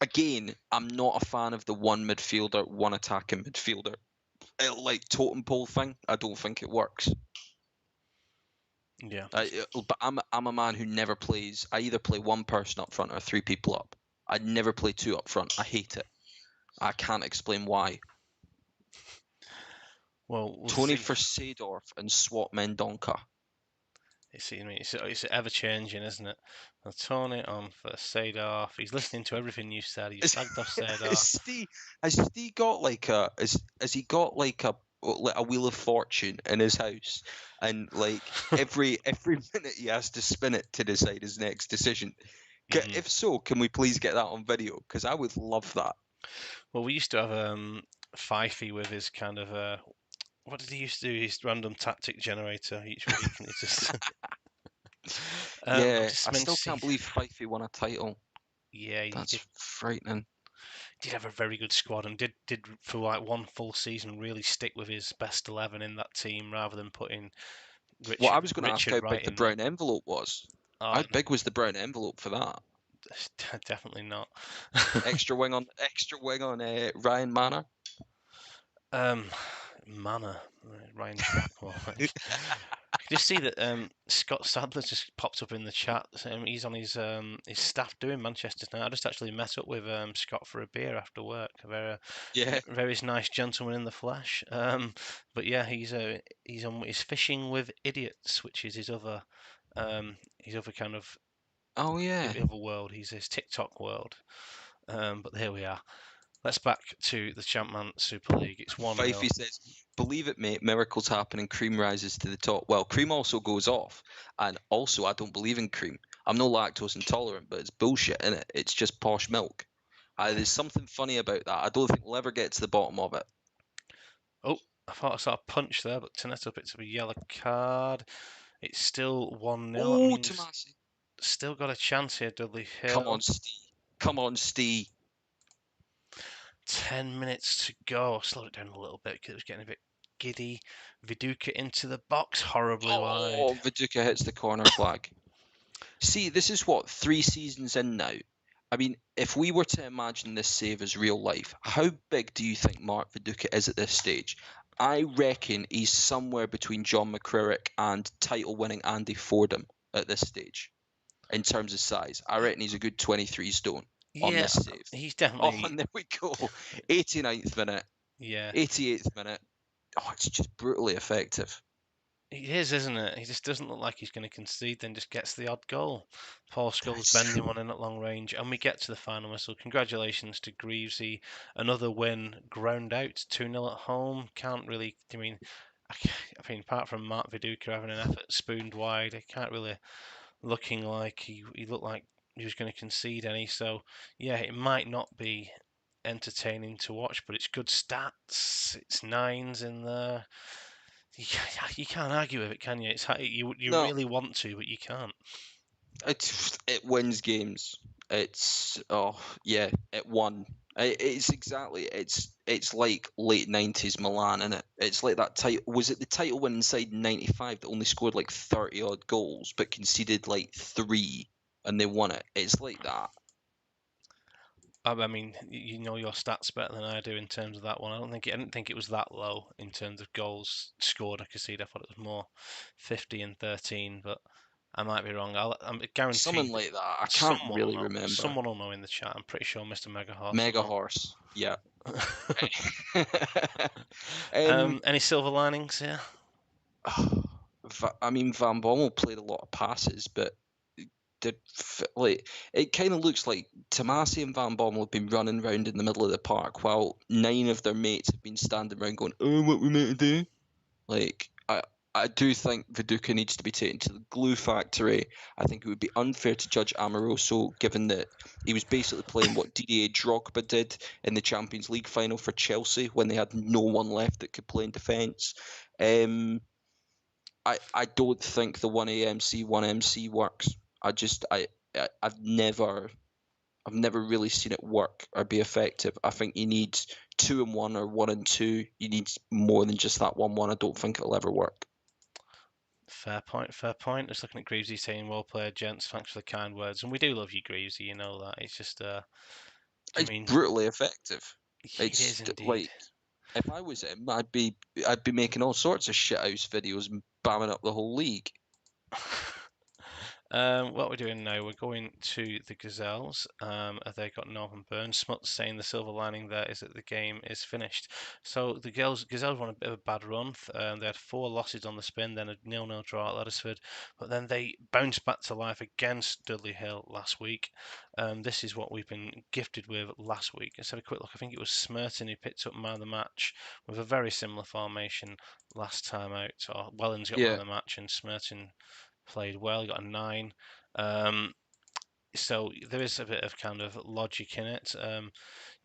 again, I'm not a fan of the one midfielder, one attacking midfielder. Like totem pole thing, I don't think it works. Yeah. But I'm a man who never plays. I either play one person up front or three people up. I never play two up front. I hate it. I can't explain why. Well, we'll Tony see. for Seedorf and swap Mendonca. It's ever changing, isn't it? I'll turn it on for Sadorf. He's listening to everything you said. He's slagged off Has Sadorf. Steve got like a has he got like a wheel of fortune in his house, and like every minute he has to spin it to decide his next decision? If so, can we please get that on video? Because I would love that. Well, we used to have Fifey with his kind of what did he used to do? His random tactic generator each week, and it's just I've Yeah, just I meant to still see. can't believe Fifey won a title. Yeah, he That's frightening. did have a very good squad, and did for like one full season really stick with his best 11 in that team rather than putting Well, I Richard was going to ask Richard how Wright big the in there. brown envelope was. Oh, How big was the brown envelope for that? definitely not. Extra wing on Ryan Manor. um, Manor, Ryan Trapp, more like. I can just see that Scott Sadler just popped up in the chat. He's on his staff doing Manchester's now. I just actually met up with Scott for a beer after work. A Yeah. very nice gentleman in the flesh. But yeah, he's fishing with idiots, which is his other kind of Oh yeah. other world. He's his TikTok world. But here we are. Let's back to the Champman Super League. It's 1-0. Fifey says, "Believe it, mate. Miracles happen and Cream rises to the top." Well, Cream also goes off, and also I don't believe in cream. I'm no lactose intolerant, but it's bullshit, innit? It's just posh milk. There's something funny about that. I don't think we'll ever get to the bottom of it. Oh, I thought I saw a punch there, but Tonetto picked up a yellow card. It's still 1-0. That Oh, means Tomasi. still got a chance here, Dudley Come Hill. on, Steve. Come on, Steve. 10 minutes to go. Slowed it down a little bit because it was getting a bit giddy. Viduka into the box, horribly wide. Oh, Viduka hits the corner flag. See, this is what, 3 seasons in now. I mean, if we were to imagine this save as real life, how big do you think Mark Viduka is at this stage? I reckon he's somewhere between John McCririck and title-winning Andy Fordham at this stage in terms of size. I reckon he's a good 23 stone on Yeah, this save. he's Oh, definitely. and there we go. 89th minute, Yeah, 88th minute. Oh, it's just brutally effective. he is, isn't it? He just doesn't look like he's going to concede, then just gets the odd goal. Paul Scholes That's bending true. one in at long range, and we get to the final whistle. Congratulations to Greavesy. Another win, ground out 2-0 at home. Can't really, I mean, apart from Mark Viduka having an effort spooned wide, it can't really looking like he looked like he was going to concede any. So, yeah, it might not be entertaining to watch, but it's good stats. It's nines in there. You can't argue with it, can you? You No, really want to, but you can't. it wins games. It's yeah, it won. It's exactly. It's like late '90s Milan, and it's like that title. Was it the title win inside '95 that only scored like 30 odd goals, but conceded like 3, and they won it? It's like that. I mean, you know your stats better than I do in terms of that one. I didn't think it was that low in terms of goals scored. I concede. I thought it was more 50 and 13, but I might be wrong. I'm Something guaranteed like that. I can't someone will really know. remember. Someone will know in the chat. I'm pretty sure Mr. Mega Horse Mega will Horse. Yeah. know. um, Any silver linings here? I mean, Van Bommel played a lot of passes, but like it kind of looks like Tomasi and Van Bommel have been running around in the middle of the park while 9 of their mates have been standing around going, "Oh, what we meant to do?" Like I do think Viduka needs to be taken to the glue factory. I think it would be unfair to judge Amoroso given that he was basically playing what Didier Drogba did in the Champions League final for Chelsea when they had no one left that could play in defence. Um, I don't think the 1 AMC 1MC works. I've never really seen it work or be effective. I think you need 2 and 1 or 1 and 2. You need more than just that 1-1. I don't think it'll ever work. Fair point, fair point. Just looking at Greavesy saying, well played, gents. Thanks for the kind words. And we do love you, Greavesy, you know that. It's just, do you It's mean, brutally effective. it is indeed. Like if I was him, I'd be making all sorts of shithouse videos and bamming up the whole league. What we're doing now, we're going to the Gazelles. They got Northern Burns. Smuts saying the silver lining there is that the game is finished. So the Gazelles won a bit of a bad run. They had 4 losses on the spin, then a 0-0 draw at Laddersford, but then they bounced back to life against Dudley Hill last week. This is what we've been gifted with last week. Let's have a quick look. I think it was Smerton who picked up man of the match with a very similar formation last time out. Or Wellens got man Yeah. of the match and Smerton played well, got a 9. Um, so there is a bit of kind of logic in it.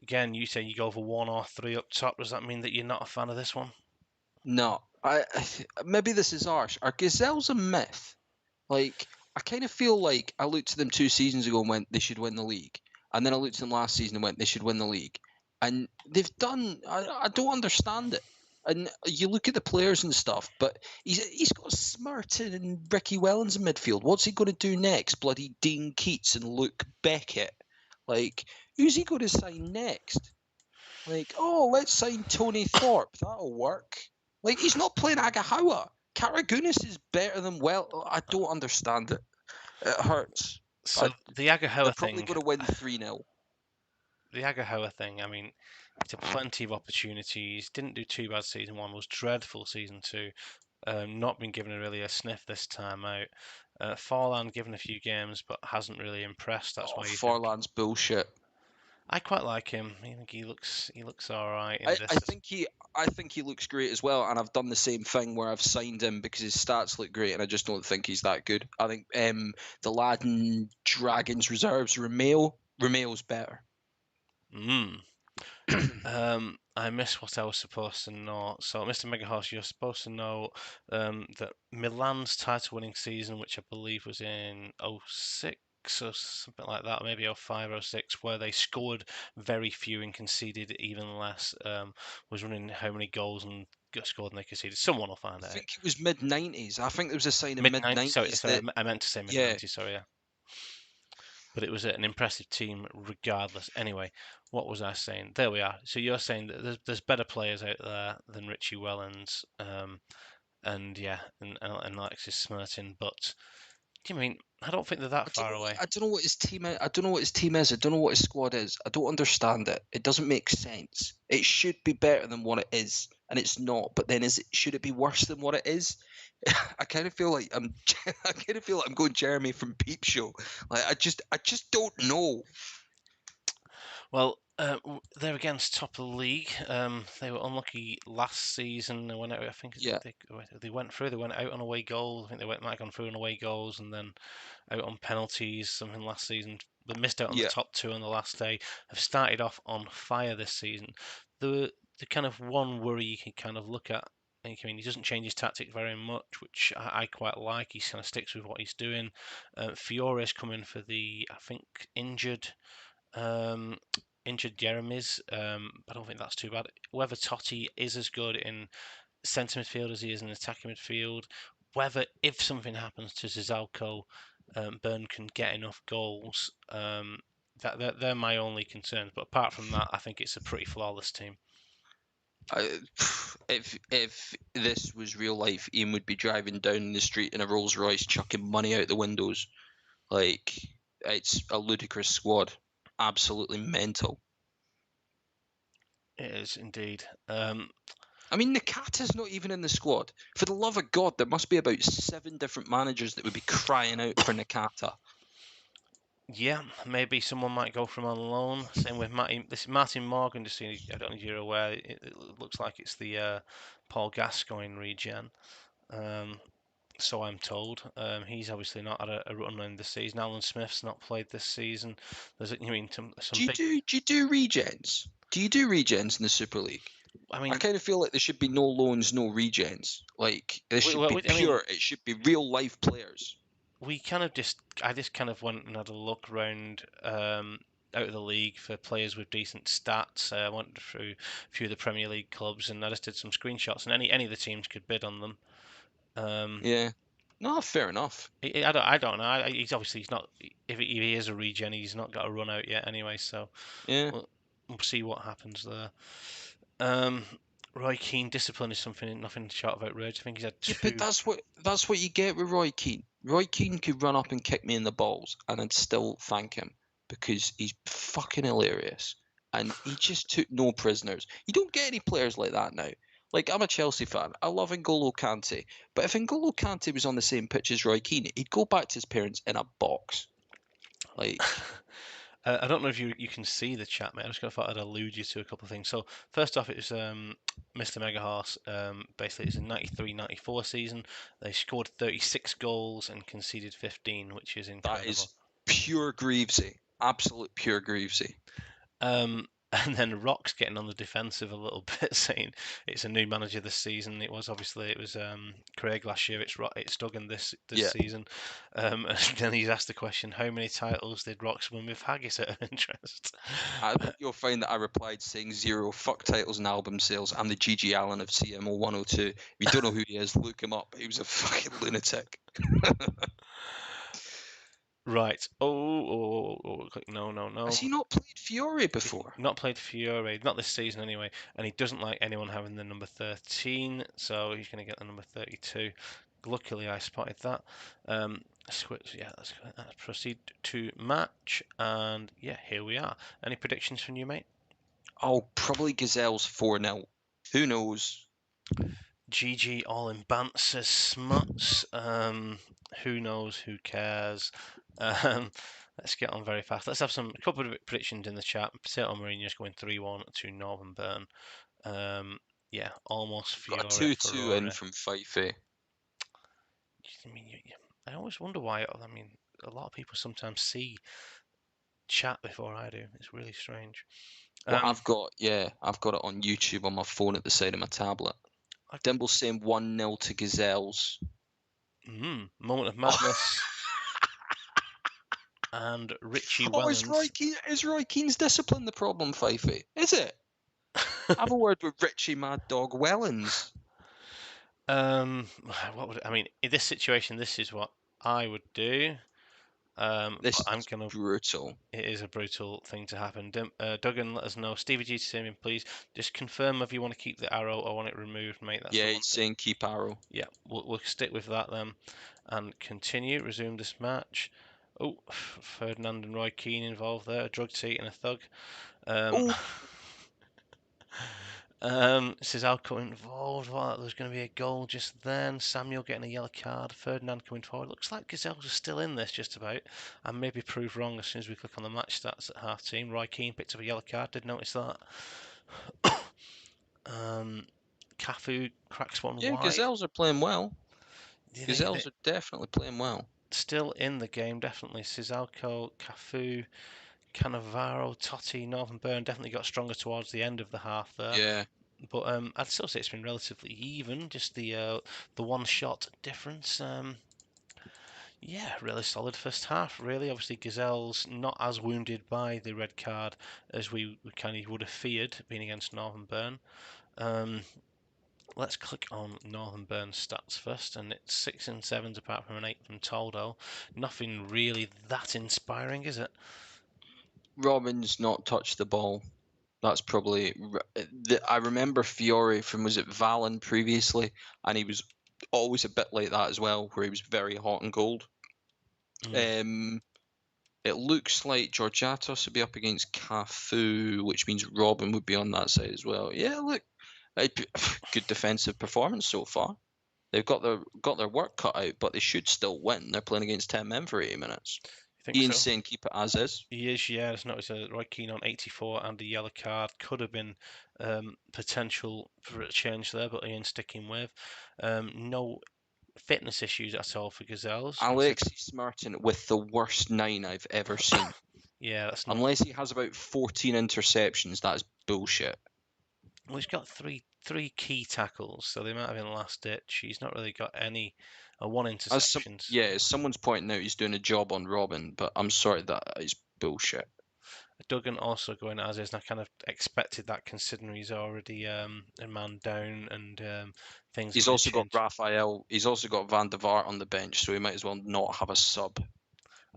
Again, you say you go for 1 or 3 up top. Does that mean that you're not a fan of this one? No. Maybe this is harsh. Are Gazelles a myth? Like, I kind of feel like I looked at them 2 seasons ago and went, they should win the league. And then I looked at them last season and went, they should win the league. And they've done, I don't understand it. And you look at the players and stuff, but he's got Smerton and Ricky Wellens in midfield. What's he going to do next? Bloody Dean Keats and Luke Beckett. Like, who's he going to sign next? Like, oh, let's sign Tony Thorpe. That'll work. Like, he's not playing Agahawa. Karagunis is better than well. I don't understand it. It hurts. So the They're Agahoa probably thing, going to win 3-0. I mean, he took plenty of opportunities. Didn't do too bad season one. Was dreadful season two. Not been given really a sniff this time out. Forlan given a few games, but hasn't really impressed. That's Oh, why you think Forlan's bullshit. I quite like him. I think he looks all right in I, this. I think he I think he looks great as well, and I've done the same thing where I've signed him because his stats look great, and I just don't think he's that good. I think the lad in Dragons reserves, Romeo's better. Mm. I missed what I was supposed to know. So, Mr. Megahorse, you're supposed to know that Milan's title-winning season, which I believe was in '06 or something like that, maybe '05 or '06, where they scored very few and conceded even less, was running how many goals and got scored and they conceded. Someone will I find out. think it was mid-90s. I think there was a sign in Mid 90s, mid-90s sorry, that I meant to say mid yeah, 90s, sorry, yeah. But it was an impressive team regardless. Anyway, what was I saying? There we are. So you're saying that there's better players out there than Richie Wellens, and yeah, and Alexis Smertin. But do you mean I don't think they're that far away? I don't know what his team is. I don't know what his team is. I don't know what his squad is. I don't understand it. It doesn't make sense. It should be better than what it is, and it's not. But then, should it be worse than what it is? I kind of feel like I'm. I kind of feel like I'm going Jeremy from Peep Show. Like I just don't know. Well, they're against top of the league. They were unlucky last season. They went out. I think Yeah, they went through. They went out on away goals. I think might have gone through on away goals and then out on penalties. Something last season, but missed out on the yeah. top 2 on the last day. Have started off on fire this season. The kind of one worry you can kind of look at. I mean, he doesn't change his tactics very much, which I quite like. He kind of sticks with what he's doing. Fiore's coming for the, I think, injured. Um, injured Jeremy's. I don't think that's too bad. Whether Totti is as good in centre midfield as he is in attacking midfield, whether if something happens to Zizalco, Byrne can get enough goals. They're my only concerns. But apart from that, I think it's a pretty flawless team. If this was real life, Ian would be driving down the street in a Rolls Royce, chucking money out the windows. Like, it's a ludicrous squad, absolutely mental. It is indeed. I mean, Nakata's not even in the squad. For the love of God, there must be about 7 different managers that would be crying out for Nakata. Yeah, maybe someone might go from on loan. Same with Martin Morgan. Just I don't know if you're aware. It looks like it's the Paul Gascoigne regen. So I'm told. He's obviously not had a run in this season. Alan Smith's not played this season. Some big. Do you do regens? Do you do regens in the Super League? I I mean, kind of feel like there should be no loans, no regens. Like, this should be pure. It should be real life players. we kind of I just kind of went and had a look around out of the league for players with decent stats. I went through a few of the Premier League clubs and I just did some screenshots, and any of the teams could bid on them. Yeah. No, fair enough. I don't know. He's not. If he is a regen, he's not got a run out yet anyway. So Yeah. we'll see what happens there. Um, Roy Keane, discipline is nothing short of outrage. I think he's had Yeah, but two. that's what you get with Roy Keane. Roy Keane could run up and kick me in the balls, and I'd still thank him because he's fucking hilarious, and he just took no prisoners. You don't get any players like that now. Like, I'm a Chelsea fan. I love N'Golo Kante, but if N'Golo Kante was on the same pitch as Roy Keane, he'd go back to his parents in a box. Like, I don't know if you can see the chat, mate. I just thought I'd allude you to a couple of things. So first off, it was Mr. Megahorse. Basically, it's a 93-94 season. They scored 36 goals and conceded 15, which is that incredible. is pure Greavesy, absolute pure Greavesy. And then Rock's getting on the defensive a little bit, saying it's a new manager this season. It was Craig last year. It's Duggan this Yeah. season. And then he's asked the question, how many titles did Rock win with Haggis out of interest? I think you'll find that I replied saying 0, fuck titles and album sales. I'm the Gigi Allen of CMO 102. If you don't know who he is, look him up. He was a fucking lunatic. Right. No. Has he not played Fiore before? Not played Fiore, not this season anyway, and he doesn't like anyone having the number 13, so he's going to get the number 32. Luckily, I spotted that. Switch, yeah, let's proceed to match, and yeah, here we are. Any predictions from you, mate? Oh, probably Gazelles 4-0. Who knows? GG all in Bant says Smuts. Who knows? Who cares? Um, let's get on very fast. Let's have a couple of predictions in the chat. Potato Mourinho's going 3-1 to Northern Burn. Yeah, almost Got a Fiore 2-2 in Ferrari. from Fife. I mean, I always wonder why. I mean, a lot of people sometimes see chat before I do. It's really strange. Well, I've got it on YouTube on my phone at the side of my tablet. Dimble saying 1-0 to Gazelles. Moment of madness. And Richie Wellens. Is Roy Keane's discipline the problem, Fifey? Is it? Have a word with Richie Mad Dog Wellens. What would I mean in this situation? This is what I would do. This is brutal. It is a brutal thing to happen. Duggan, let us know. Stevie G, Simon, please just confirm if you want to keep the arrow or want it removed, mate. That's yeah, he's saying keep arrow. Yeah, we'll stick with that then, and continue. Resume this match. Oh, Ferdinand and Roy Keane involved there. A drug tea and a thug. Says Alco involved. Well, there's going to be a goal just then. Samuel getting a yellow card. Ferdinand coming forward. Looks like Gazelles are still in this just about. And maybe proved wrong as soon as we click on the match stats at half team. Roy Keane picked up a yellow card. Did notice that. Cafu cracks one wide. Yeah, Gazelles are playing well. Gazelles are definitely playing well. Still in the game, definitely. Sizalco, Cafu, Cannavaro, Totti, Northern Burn definitely got stronger towards the end of the half there. Yeah. But I'd still say it's been relatively even, just the one shot difference. Yeah, really solid first half. Really, obviously, Gazelle's not as wounded by the red card as we kind of would have feared, being against Northern Burn. Um, let's click on Northern Burn stats first, and it's 6 and 7s apart from an 8 from Toldo. Nothing really that inspiring, is it? Robin's not touched the ball. That's probably. I remember Fiore from, was it Valen previously, and he was always a bit like that as well, where he was very hot and cold. Mm. Um, it looks like Georgiatos would be up against Cafu, which means Robin would be on that side as well. Yeah, look, good defensive performance so far. They've got their work cut out, but they should still win. They're playing against 10 men for 80 minutes. You think Ian's so? saying keep it as is. He is, yeah. It's noticed Roy Keane on 84 and a yellow card. Could have been potential for a change there, but Ian's sticking with. No fitness issues at all for Gazelles. Alexis Martin with the worst 9 I've ever seen. Yeah, that's not. Unless he has about 14 interceptions, that's bullshit. Well, he's got three key tackles, so they might have been last ditch. He's not really got any one interceptions. As someone's pointing out, he's doing a job on Robin, but I'm sorry, that is bullshit. Duggan also going as is, and I kind of expected that considering he's already a man down and things are He's going to also got change. Raphael. He's also got Van der Vaart on the bench, so he might as well not have a sub.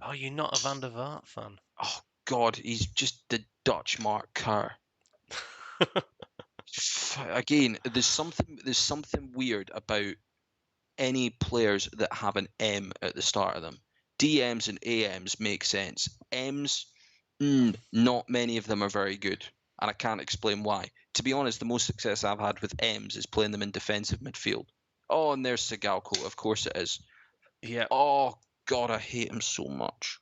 Oh, you're not a Van der Vaart fan? Oh God, he's just the Dutch Mark Kerr. Again, there's something weird about any players that have an M at the start of them. DMs and AMs make sense. M's, not many of them are very good, and I can't explain why. To be honest, the most success I've had with M's is playing them in defensive midfield. Oh, and there's Sigalko, of course it is. Yeah. Oh God, I hate him so much.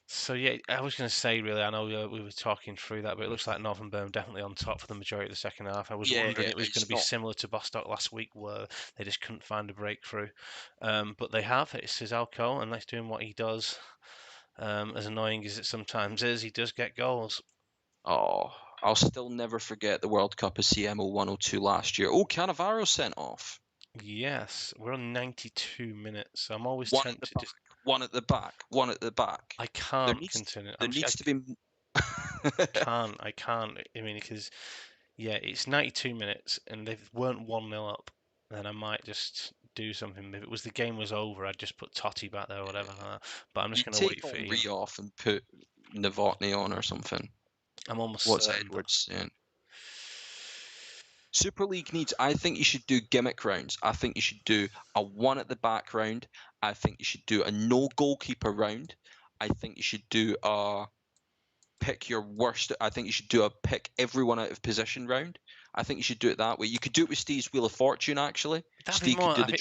So yeah, I was going to say really. I know we were talking through that, but it looks like Northern Birmingham definitely on top for the majority of the second half. I was Yeah, wondering it was going to it's be not. similar to Bostock last week, where they just couldn't find a breakthrough. But they have. It's Sizalco, and that's doing what he does. As annoying as it sometimes is, he does get goals. Oh, I'll still never forget the World Cup of CMO 102 last year. Oh, Cannavaro sent off. Yes, we're on 92 minutes. So I'm always One at the tempted back, to. one at the back, one at the back. I There can't needs to, continue. there needs to be. I can't. I can't. I mean, because yeah, it's 92 minutes and they weren't 1-0 up, then I might just do something. If it was the game was over, I'd just put Totti back there or whatever. But I'm You just going to take wait for Ian. Henri off and put Novotny on or something. I'm almost What's certain. Edwards saying? Super League needs. I think you should do gimmick rounds. I think you should do a one at the back round. I think you should do a no goalkeeper round. I think you should do a pick your worst. I think you should do a pick everyone out of position round. I think you should do it that way. You could do it with Steve's Wheel of Fortune actually. That'd be Steve could more. do I the think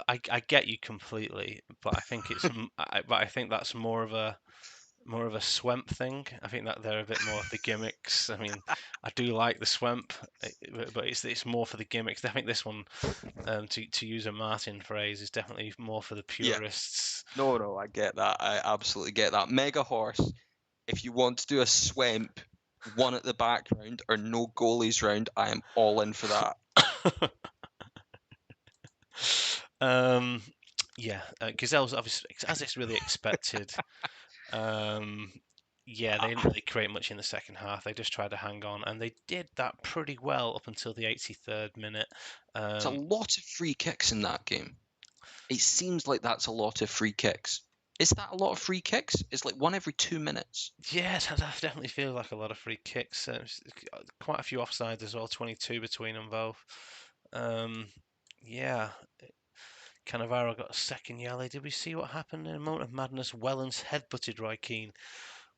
draw. I get you completely, but I think it's. But I think that's more of a Swemp thing. I think that they're a bit more of the gimmicks. I mean, I do like the Swemp, but it's more for the gimmicks. I think this one, to use a Martin phrase, is definitely more for the Yeah. purists. No, no, I get that. I absolutely get that. Mega Horse, if you want to do a Swemp, one at the back round or no goalies round, I am all in for that. um, yeah, Gazelle's obviously as it's really expected. Um, yeah, they didn't really create much in the second half. They just tried to hang on, and they did that pretty well up until the 83rd minute. It's a lot of free kicks in that game. It seems like that's a lot of free kicks. Is that a lot of free kicks? It's like one every 2 minutes. Yes, I definitely feel like a lot of free kicks. Quite a few offsides as well, 22 between them both. Um, yeah, Cannavaro got a second yellow. Did we see what happened in a moment of madness? Wellens headbutted Roy Keane.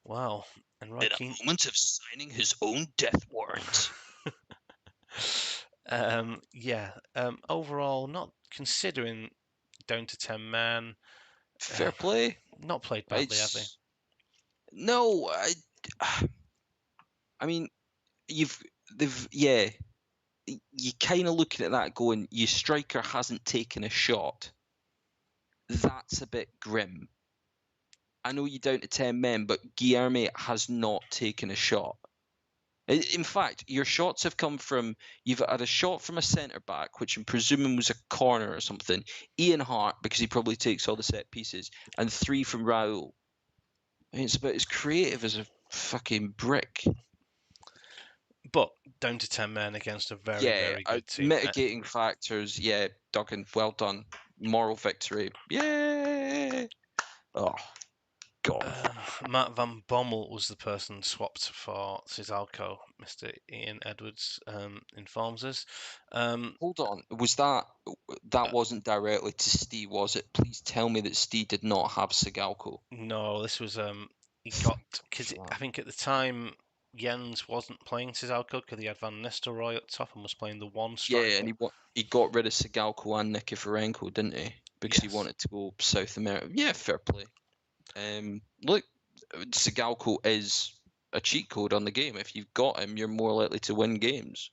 Wow, and Roy In a Keane. moment of signing his own death warrant. Yeah. Overall, not considering down to 10 man, Fair play. not played badly, have they? It's no, I mean, you've they've yeah, you kind of looking at that going, your striker hasn't taken a shot. That's a bit grim. I know you're down to 10 men, but Guilherme has not taken a shot. In fact, your shots have come from you've had a shot from a centre back, which I'm presuming was a corner or something. Ian Hart, because he probably takes all the set pieces, and 3 from Raul. I mean, it's about as creative as a fucking brick. But down to 10 men against a very, Yeah, very good team. mitigating factors. Yeah, Duggan, well done. Moral victory. Yay! Oh, God. Matt Van Bommel was the person swapped for Cizalco, Mr. Ian Edwards informs us. Hold on. Was that Uh, wasn't directly to Steve, was it? Please tell me that Steve did not have Sigalko. no, this was he got because I Fuck. think at the time Jens wasn't playing Cizalco because he had Van Nistelrooy up top and was playing the one Yeah, and striker. he got rid of Sigalko and Nikiforenko, didn't he? Because he Yes. wanted to go South America. Yeah, fair play. Look, Sigalko is a cheat code on the game. If you've got him, you're more likely to win games.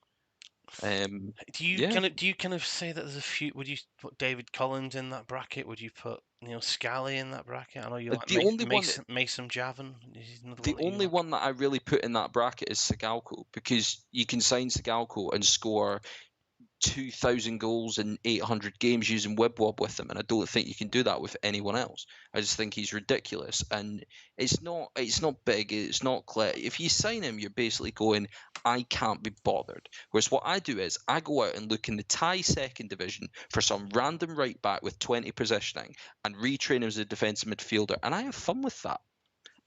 Yeah. Do you kind of say that there's a few? Would you put David Collins in that bracket? Would you put Neil Scally in that bracket? I know you like The only one that Mason Javan. Is another the one that you only like? one that I really put in that bracket is Sigalko because you can sign Sigalko and score 2,000 goals in 800 games using WibWob with him, and I don't think you can do that with anyone else. I just think he's ridiculous, and it's not big, it's not clear. If you sign him, you're basically going, I can't be bothered. Whereas what I do is I go out and look in the Thai second division for some random right back with 20 positioning and retrain him as a defensive midfielder, and I have fun with that.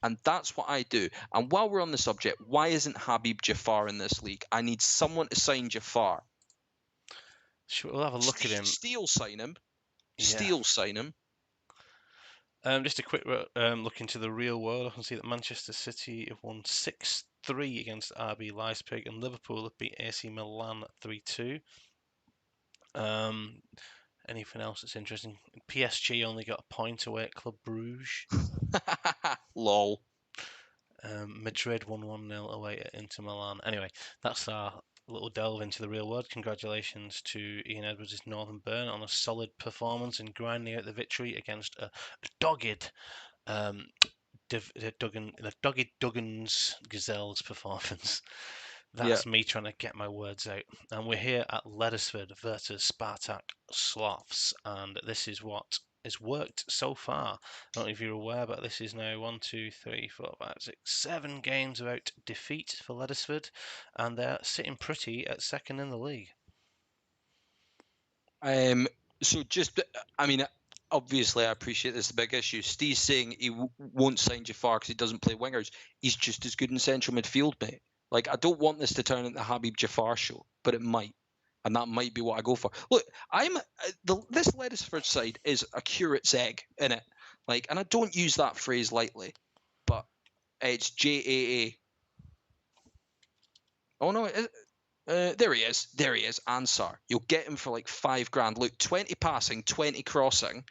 And that's what I do. And while we're on the subject, why isn't Habib Jafar in this league? I need someone to sign Jafar. We'll have a look at him. Steel sign him. Yeah. Steel sign him. Just a quick look into the real world. I can see that Manchester City have won 6-3 against RB Leipzig, and Liverpool have beat AC Milan 3-2. Anything else that's interesting? PSG only got a point away at Club Bruges. Lol. Madrid won 1-0 away at Inter Milan. Anyway, that's our little delve into the real world. Congratulations to Ian Edwards' Northern Burn on a solid performance and grinding out the victory against a dogged um, Duggan's Gazelles performance. Yeah. That's me trying to get my words out. And we're here at Leddersford versus Spartak Sloths, and this is what has worked so far. I don't know if you're aware, but this is now 1, 2, 3, 4, 5, 6, 7 games without defeat for Leddersford, and they're sitting pretty at second in the league. So just, I mean, obviously I appreciate this is a big issue. Steve's saying he won't sign Jafar because he doesn't play wingers. He's just as good in central midfield, mate. Like, I don't want this to turn into the Habib Jafar show, but it might. And that might be what I go for. Look, this Leddersford side is a curate's egg, innit? Like, and I don't use that phrase lightly, but it's JAA. Oh no, there he is. There he is. Ansar. You'll get him for like £5,000. Look, 20 passing, 20 crossing,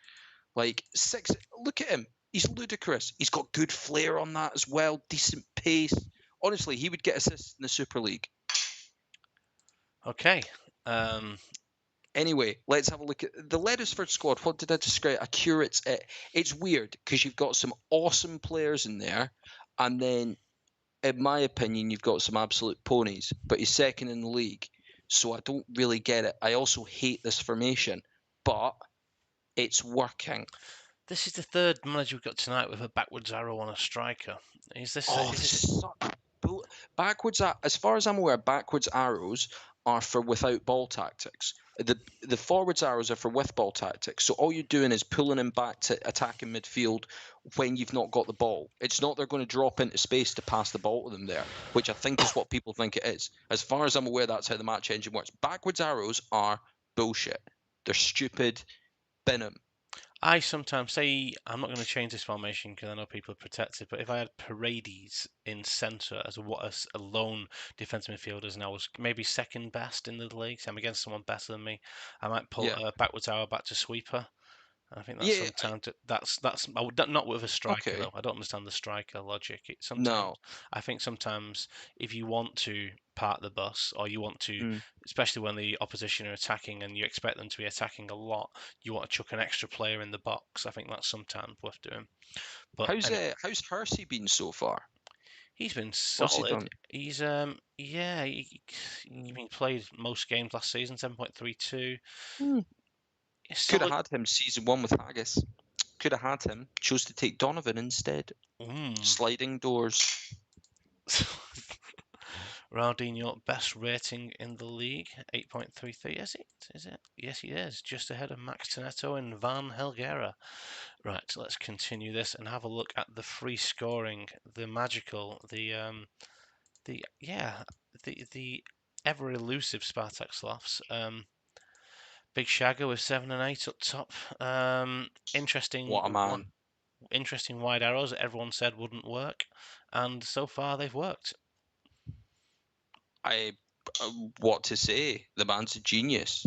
like 6. Look at him. He's ludicrous. He's got good flair on that as well. Decent pace. Honestly, he would get assists in the Super League. Okay. Um, Anyway, let's have a look at the Leddersford squad. What did I describe? A curate's. It's weird because you've got some awesome players in there, and then, in my opinion, you've got some absolute ponies. But he's second in the league, so I don't really get it. I also hate this formation, but it's working. this is the third manager we've got tonight with a backwards arrow on a striker. Is this? Oh, this is such backwards. As far as I'm aware, backwards arrows are for without ball tactics. The forwards arrows are for with ball tactics. So all you're doing is pulling him back to attacking midfield when you've not got the ball. It's not they're going to drop into space to pass the ball to them there, which I think is what people think it is. As far as I'm aware, that's how the match engine works. Backwards arrows are bullshit. They're stupid. Bin them. I sometimes say I'm not going to change this formation because I know people are protected. But if I had Paredes in centre as a lone defensive midfielder, and I was maybe second best in the league, so I'm against someone better than me, I might pull Yeah. backwards arrow back to sweeper. I think that's Yeah. sometimes that's not with a striker Okay. though. I don't understand the striker logic. No. I think sometimes if you want to part the bus or you want to, Mm. especially when the opposition are attacking and you expect them to be attacking a lot, you want to chuck an extra player in the box. I think that's sometimes worth doing. But How's Hersey been so far? He's been What's he solid. done? He's yeah, he played most games last season, 7.32. Hmm. Could have Solid. had him season 1 with Haggis. Could have had him. Chose to take Donovan instead. Mm. Sliding doors. Ronaldinho, best rating in the league, 8.33. Is it? Is it? Yes, he is. Just ahead of Max Tonetto and Van Helgera. Right, so let's continue this and have a look at the free scoring, the magical, the yeah, the ever elusive Spartak Slavs. Big Shagger with 7 and 8 up top. What a man. Interesting wide arrows that everyone said wouldn't work, and so far they've worked. I what to say? The man's a genius.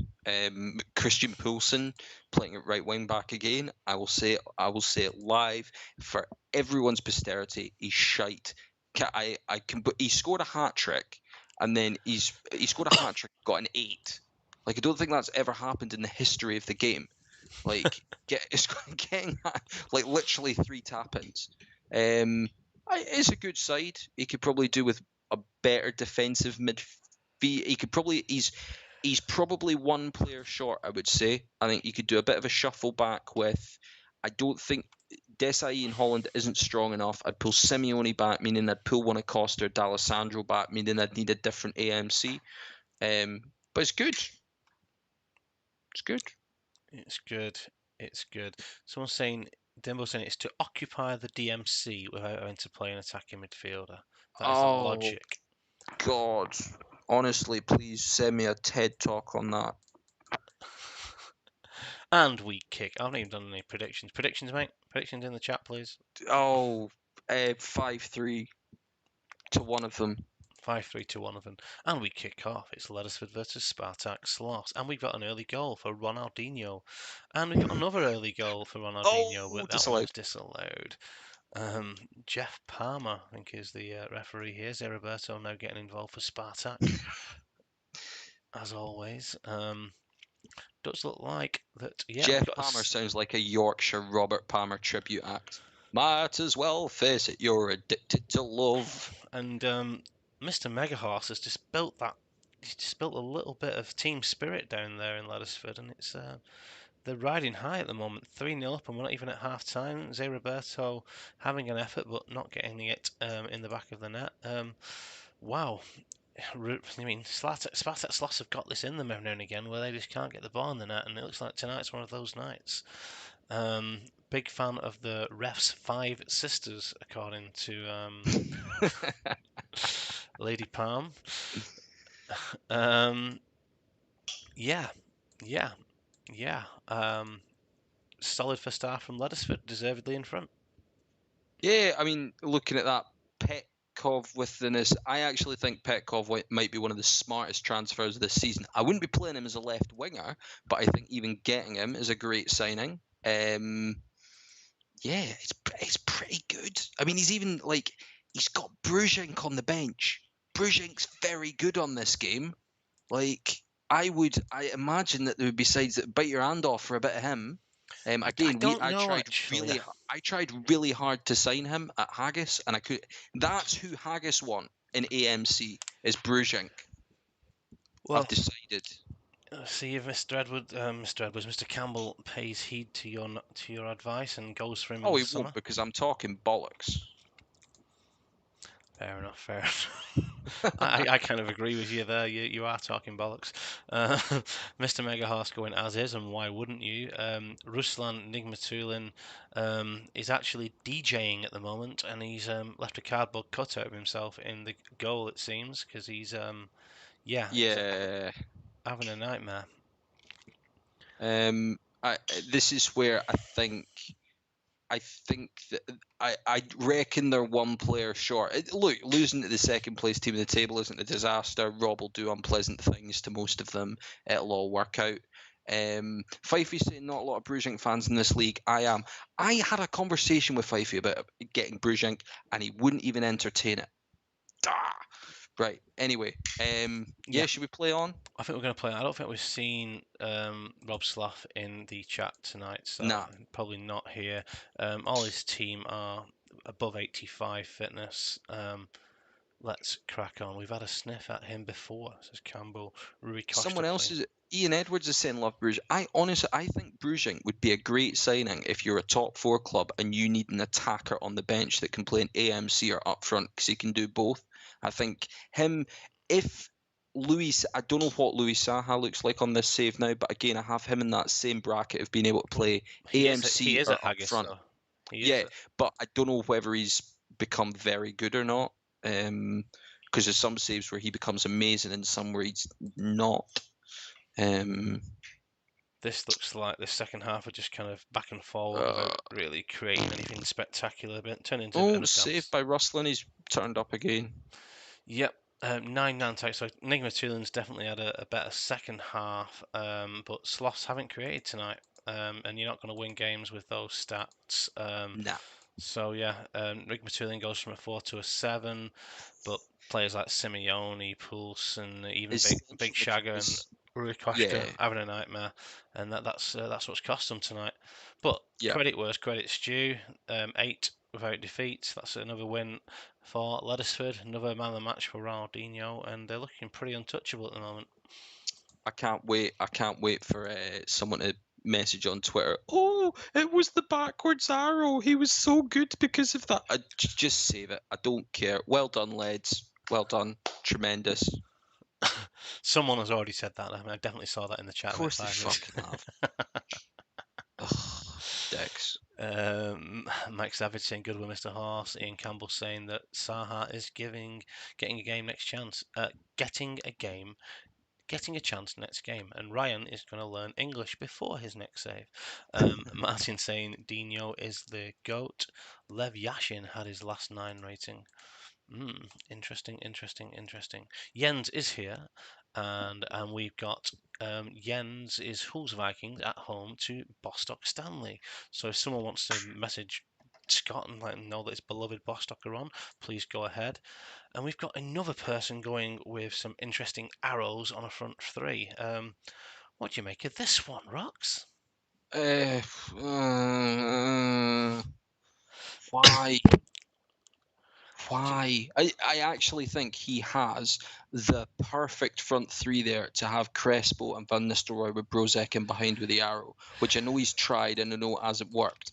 Christian Poulsen playing at right wing back again. I will say it live for everyone's posterity. He's shite. I can. But he scored a hat trick, and then he scored a hat trick, got an 8. Like I don't think that's ever happened in the history of the game. Like getting like literally 3 tap-ins. It's a good side. He could probably do with a better defensive midfield. He's probably one player short, I would say. I think he could do a bit of a shuffle back with. I don't think Desai in Holland isn't strong enough. I'd pull Simeone back, meaning I'd pull one of Costa or D'Alessandro back, meaning I'd need a different AMC. But it's good. It's good. It's good. It's good. Someone's saying, Dimbo's saying it's to occupy the DMC without having to play an attacking midfielder. That is the Oh logic. God. Honestly, please send me a TED talk on that. And weak kick. I haven't even done any predictions. Predictions, mate? Predictions in the chat, please. Oh, 5-3 to one of them. 5-3 to one of them. And we kick off. It's Leddersford versus Spartak Slavs. And we've got an early goal for Ronaldinho. And we've got another early goal for Ronaldinho, Oh, but that disallowed. one's disallowed. Jeff Palmer, I think, is the referee here. Zeriberto now getting involved for Spartak, as always. Does look like that. Yeah, we've Jeff got Palmer sounds like a Yorkshire Robert Palmer tribute act. Might as well face it, you're addicted to love. and Mr. Megahorse has just built that. He's just built a little bit of team spirit down there in Leddersford, and it's they're riding high at the moment. 3-0 up, and we're not even at half time. Zé Roberto having an effort, but not getting it in the back of the net. Wow. I mean, Spartak Sloss have got this in them every now and again where they just can't get the ball in the net, and it looks like tonight's one of those nights. Big fan of the ref's 5 sisters, according to Lady Palm. Um, yeah, yeah, yeah. Solid for star from Leddersford, deservedly in front. Yeah, I mean, looking at that Petkov within this, I actually think Petkov might be one of the smartest transfers of this season. I wouldn't be playing him as a left winger, but I think even getting him is a great signing. Yeah, it's pretty good. I mean, he's got Bruzink on the bench. Bruzink's very good on this game. Like I imagine that there would be sides that bite your hand off for a bit of him. I Again, don't know actually. I tried really hard to sign him at Haggis, and I could. That's who Haggis want in AMC is Bruzink. Well, I've decided. see if Mr. Campbell pays heed to your advice and goes for him in Oh, the he summer. won't because I'm talking bollocks. Fair enough, fair enough. I kind of agree with you there. You are talking bollocks. Mr. Megahorse going as is, and why wouldn't you? Ruslan Nigmatulin is actually DJing at the moment, and he's left a cardboard cutout of himself in the goal, it seems, because he's he's Yeah. having a nightmare. This is where I think that I reckon they're one player short. Look, losing to the second place team of the table isn't a disaster. Rob will do unpleasant things to most of them. It'll all work out. Fifey's saying not a lot of Brugink fans in this league. I am. I had a conversation with Fifey about getting Brugink, and he wouldn't even entertain it. Right. Anyway, Yeah. should we play on? I think we're going to play. I don't think we've seen Rob Slaff in the chat tonight, so Nah. probably not here. All his team are above 85 fitness. Let's crack on. We've had a sniff at him before, says Campbell. Rui Costa Someone else playing. is Ian Edwards is saying love Bruges. I think Bruges would be a great signing if you're a top four club and you need an attacker on the bench that can play an AMC or up front because he can do both. I think him if I don't know what Louis Saha looks like on this save now, but again, I have him in that same bracket of being able to Well, play he is AMC a or up haggis front. though. He is Yeah, a, but I don't know whether he's become very good or not. Because there's some saves where he becomes amazing and some where he's not. This looks like the second half are just kind of back and forward Uh, without really creating anything spectacular. But turned into a bit oh, of a saved dance. by Rustlin. He's turned up again. Yep. 9 take. So Enigma Tulin's definitely had a better second half, but Sloths haven't created tonight, and you're not going to win games with those stats. Nah, So yeah, Rick Matulin goes from a 4 to a 7, but players like Simeone, Poulsen, even his Big central Shagger and is Rui Costa yeah, having a nightmare, and that's what's cost them tonight. But yeah. credit where credit's due. 8 without defeat. That's another win for Leddersford. Another man of the match for Ronaldinho, and they're looking pretty untouchable at the moment. I can't wait. I can't wait for someone to message on Twitter. Oh, it was the backwards arrow. He was so good because of that. Just save it. I don't care. Well done, lads. Well done. Tremendous. Someone has already said that. I mean, I definitely saw that in the Of chat about course they 5 minutes. fucking have. Ugh, dicks. Mike Savage saying good with Mr. Horse. Ian Campbell saying that Saha is getting a game next chance. Getting a chance next game, and Ryan is going to learn English before his next save. Martin saying Dino is the goat. Lev Yashin had his last 9 rating. Interesting, interesting, interesting. Jens is here, and we've got Jens is Hulls Vikings at home to Bostock Stanley. So if someone wants to message Scott and let him know that his beloved Bostock are on, please go ahead. And we've got another person going with some interesting arrows on a front three. What do you make of this one, Rox? Uh, why? Why? I actually think he has the perfect front three there to have Crespo and Van Nistelrooy with Brozek in behind with the arrow, which I know he's tried and I know it hasn't worked.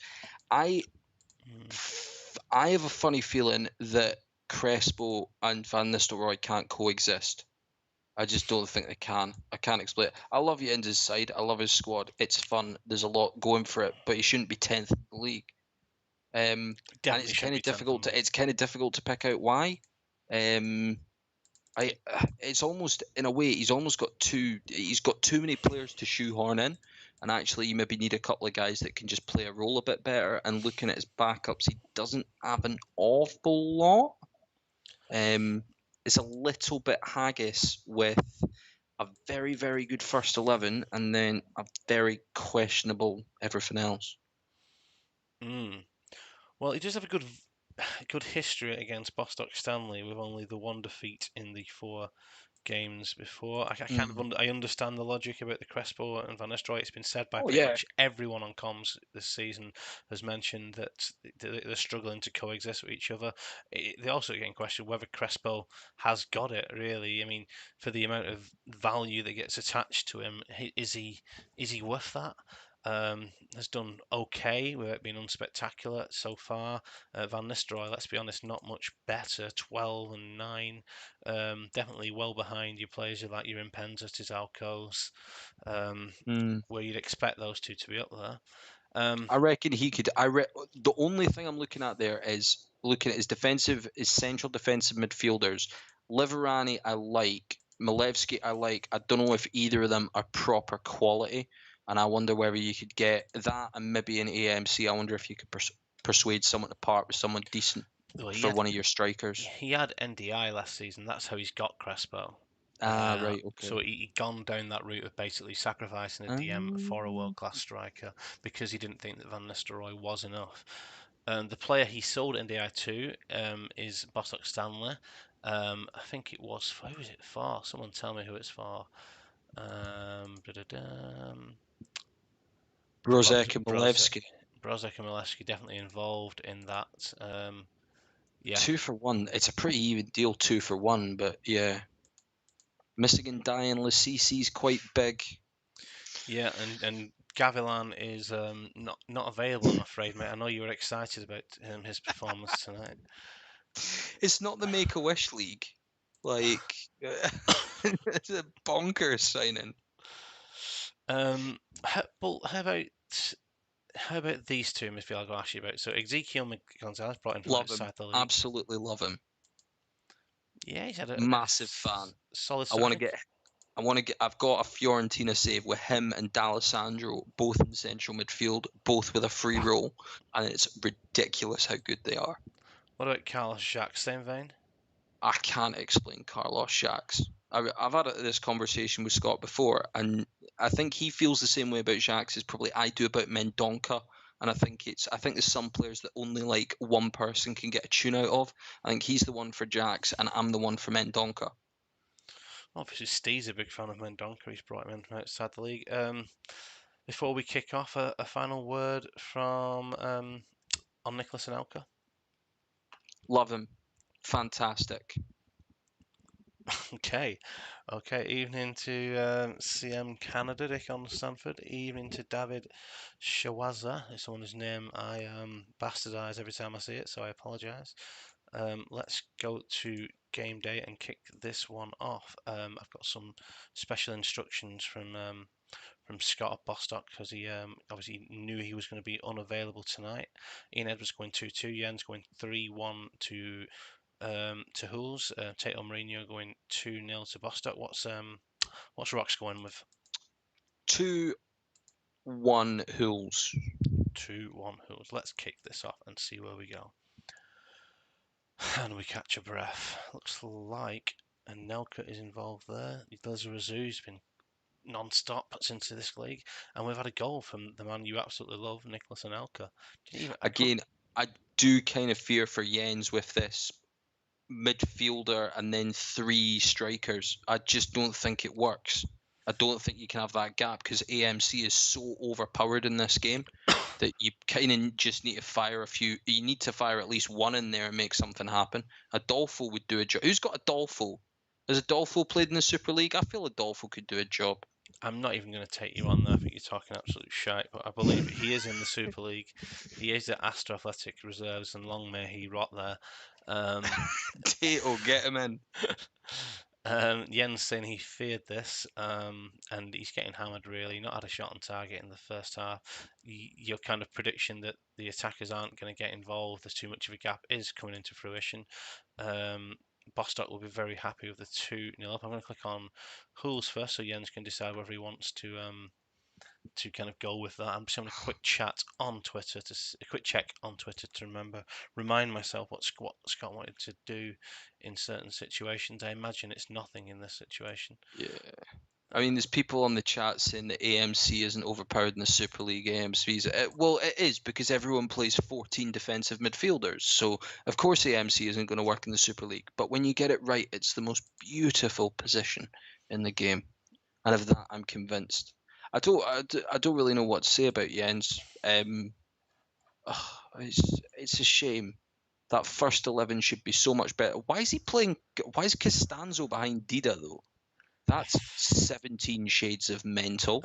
I Hmm. I have a funny feeling that Crespo and Van Nistelrooy can't coexist. I just don't think they can. I can't explain it. I love Jens' side. I love his squad. It's fun. There's a lot going for it, but he shouldn't be 10th in the league. And Definitely shouldn't be 10th in the league. it's kind of difficult to pick out why. Um, I it's almost in a way he's got too many players to shoehorn in, and actually you maybe need a couple of guys that can just play a role a bit better. And looking at his backups, he doesn't have an awful lot. It's a little bit haggis with a very very good first 11 and then a very questionable everything else. Mm. Well, he does have a good history against Bostock Stanley with only the one defeat in the 4 games before. I kind of Mm. I understand the logic about the Crespo and Van Nistelrooy. It's been said by Oh pretty yeah. much everyone on comms this season has mentioned that they're struggling to coexist with each other. They also get in question whether Crespo has got it really. I mean, for the amount of value that gets attached to him, is he worth that? Has done okay without being unspectacular so far. Van Nistelrooy, let's be honest, not much better. 12 and 9. Definitely well behind your players like your Impenza, Tizalcos, Mm. where you'd expect those two to be up there. Um, I reckon he could. The only thing I'm looking at there is looking at his central defensive midfielders. Liverani, I like. Milevski, I like. I don't know if either of them are proper quality, and I wonder whether you could get that and maybe an AMC. I wonder if you could persuade someone to part with someone decent well, for one of your strikers. he had NDI last season. That's how he's got Crespo. Ah, right, okay. So he gone down that route of basically sacrificing a DM for a Um, world-class striker because he didn't think that Van Nistelrooy was enough. The player he sold NDI to is Bostock Stanley. I think it was who was it for? Someone tell me who it's for. Um, da-da-da, Brozek and Brozek. Milevski. Brozovic and Milevski definitely involved in that. Yeah, 2 for 1. It's a pretty even deal, 2 for 1, but yeah. Missing and dying Lassisi's quite big. yeah, and Gavilan is not available, I'm afraid, mate. I know you were excited about his performance tonight. It's not the Make-A-Wish League. Like, it's a bonkers signing. How about these two midfield I'll ask you about? So Ezekiel Gonzalez brought in from Love him. outside the league. Absolutely love him. Yeah, he's had a Massive fan. solid I want to start. get. I've got a Fiorentina save with him and D'Alessandro both in central midfield, both with a free roll, and it's ridiculous how good they are. What about Carlos Jacques? Same vein. I can't explain Carlos Jacques. I've had this conversation with Scott before, and I think he feels the same way about Jacques as probably I do about Mendonca. And I think there's some players that only like one person can get a tune out of. I think he's the one for Jacques, and I'm the one for Mendonca. Obviously, Steve's a big fan of Mendonca. He's brought him in from outside the league. Before we kick off, a final word from on Nicholas Anelka. Love him, fantastic. Okay, Evening to CM Canada, Dick on Stanford. Evening to David Shawaza. It's someone whose name I bastardize every time I see it, so I apologise. Let's go to game day and kick this one off. I've got some special instructions from Scott of Bostock because he obviously knew he was going to be unavailable tonight. Ian Edwards going 2-2, Jens going 3-1 to Hools. Tato Mourinho going 2-0 to Bostock. What's Rocks going with? 2-1 Hools. 2-1 Hools. Let's kick this off and see where we go. And we catch a breath. Looks like Anelka is involved there. There's a Razoo who's been non-stop since this league, and we've had a goal from the man you absolutely love, Nicholas Anelka. Again, I do kind of fear for Jens with this midfielder and then 3 strikers. I just don't think it works. I don't think you can have that gap because AMC is so overpowered in this game that you kind of just need to fire a few. You need to fire at least one in there and make something happen. Adolfo would do a job. Who's got Adolfo? Has Adolfo played in the Super League? I feel Adolfo could do a job. I'm not even going to take you on there. I think you're talking absolute shite, but I believe he is in the Super League. He is at Astra Athletic Reserves, and long may he rot there. Tato, get him in. Jens saying he feared this, and he's getting hammered really. Not had a shot on target in the first half. Your kind of prediction that the attackers aren't going to get involved, there's too much of a gap, is coming into fruition. Bostock will be very happy with the 2-0 up. I'm going to click on Hools first so Jens can decide whether he wants to kind of go with that. I'm just having a quick chat on Twitter a quick check on Twitter to remind myself what Scott wanted to do in certain situations. I imagine it's nothing in this situation. Yeah. I mean, there's people on the chat saying that AMC isn't overpowered in the Super League. AMC's well, it is because everyone plays 14 defensive midfielders. So of course AMC isn't going to work in the Super League. But when you get it right, it's the most beautiful position in the game, and of that I'm convinced. I don't really know what to say about Jens. It's a shame. That first 11 should be so much better. Why is he playing? Why is Costanzo behind Dida though? That's 17 shades of mental.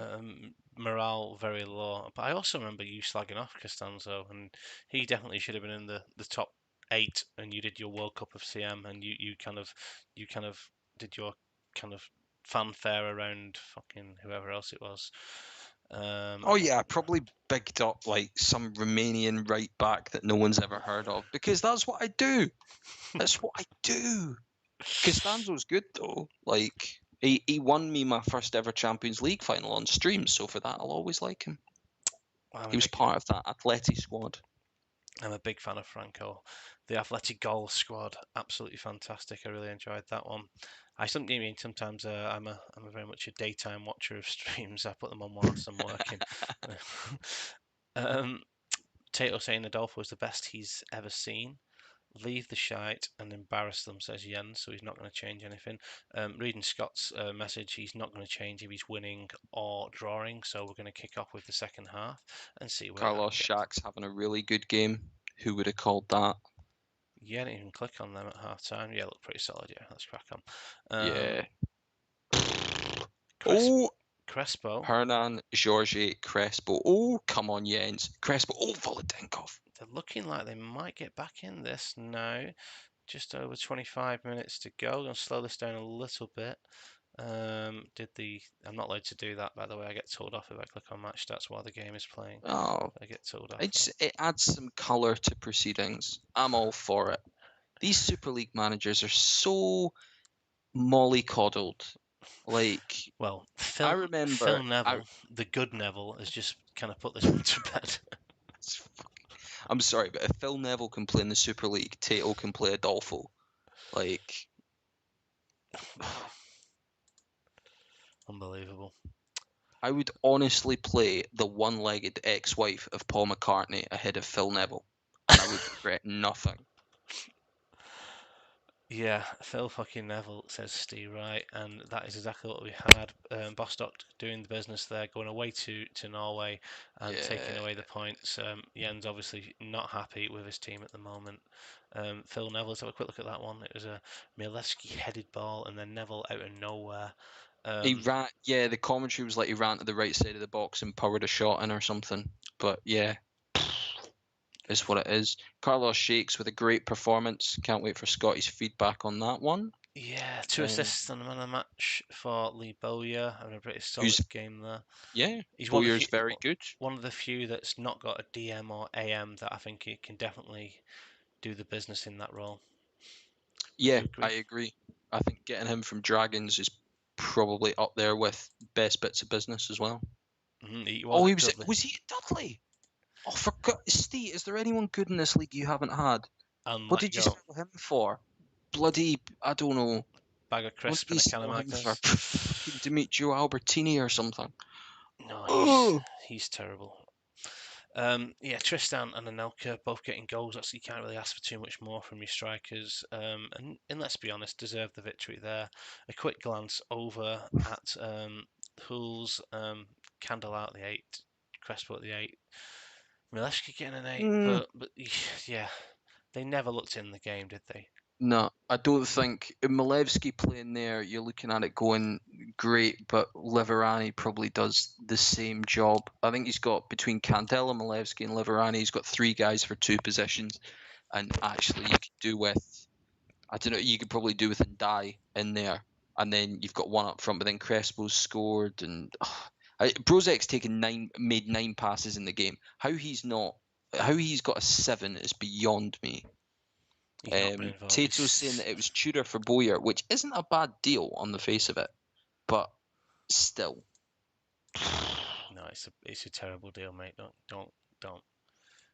Morale very low, but I also remember you slagging off Costanzo, and he definitely should have been in the top 8. And you did your World Cup of CM, and you kind of did your kind of fanfare around fucking whoever else it was. Oh yeah, I probably bigged up like some Romanian right back that no one's ever heard of because that's what I do. That's what I do. Costanzo's good though. Like he won me my first ever Champions League final on stream, so for that I'll always like him. He was part of that Atleti squad. I'm a big fan of Franco. The Athletic Goal squad, absolutely fantastic. I really enjoyed that one. Sometimes I'm very much a daytime watcher of streams. I put them on whilst I'm working. Tato saying Adolfo is the best he's ever seen. leave the shite and embarrass them, says Jens, so he's not going to change anything. Reading Scott's message, he's not going to change if he's winning or drawing, so we're going to kick off with the second half and see where that Carlos gets. Shack's having a really good game. Who would have called that? Yeah, I didn't even click on them at half time. Yeah, look pretty solid. Yeah, let's crack on. Yeah. Cres- Oh, Crespo, Hernan, Georgie, Crespo. Oh, come on, Jens. Crespo. Oh, Volodenkov. they're looking like they might get back in this now. Just over 25 minutes to go. I'm going to slow this down a little bit. I'm not allowed to do that, by the way. I get told off if I click on match stats while the game is playing. Oh, I get told off. it adds some colour to proceedings. I'm all for it. These Super League managers are so mollycoddled. Like, Well, I Phil remember, Neville, the good Neville, has just kind of put this one to bed. I'm sorry, but if Phil Neville can play in the Super League, Tato can play Adolfo. Like, Unbelievable. I would honestly play the one-legged ex-wife of Paul McCartney ahead of Phil Neville, and I would regret nothing. Yeah, Phil fucking Neville, says Steve Wright, and that is exactly what we had. Bostock doing the business there, going away to Norway and taking Yeah, away the points. Jens obviously not happy with his team at the moment. Phil Neville, let's have a quick look at that one. It was a Milewski headed ball, and then Neville out of nowhere. he ran. Yeah, the commentary was like he ran to the right side of the box and powered a shot in or something. But yeah, is what it is. Carlos Shakes with a great performance. Can't wait for Scotty's feedback on that one. Yeah, 2 assists on the man of the match for Lee Bowyer, having a pretty Who's solid game there. yeah, He's Boyer's very good. one of the few that's not got a DM or AM that I think he can definitely do the business in that role. Yeah, You I agree? agree. I think getting him from Dragons is probably up there with best bits of business as well. He was Oh, at he was. Dudley. Was he at Dudley? Oh, for Steve, is there anyone good in this league you haven't had? And What let did you go. sell him for? Bloody, I don't know. Bag of What crisp did you and a can of sell him for? Magdas. Fucking Demetrio Albertini or something. No, Oh, he's terrible. Yeah, Tristan and Anelka both getting goals. Actually, you can't really ask for too much more from your strikers. And let's be honest, deserve the victory there. A quick glance over at Hull's Candle out the 8, Crespo at the 8. Mileshki getting an 8, mm, but yeah, they never looked in the game, did they? no, I don't think Milevski playing there. You're looking at it going great, but Liverani probably does the same job. I think he's got between Candela, Milevski, and Liverani. He's got three guys for two positions, and actually you could do with I don't know. You could probably do with Ndai in there, and then you've got one up front. But then Crespo's scored, and Brozek's made 9 passes in the game. How he's got a 7 is beyond me. He's not been involved. Tato's saying that it was Tudor for Bowyer, which isn't a bad deal on the face of it, but still. No, it's a terrible deal, mate. Don't.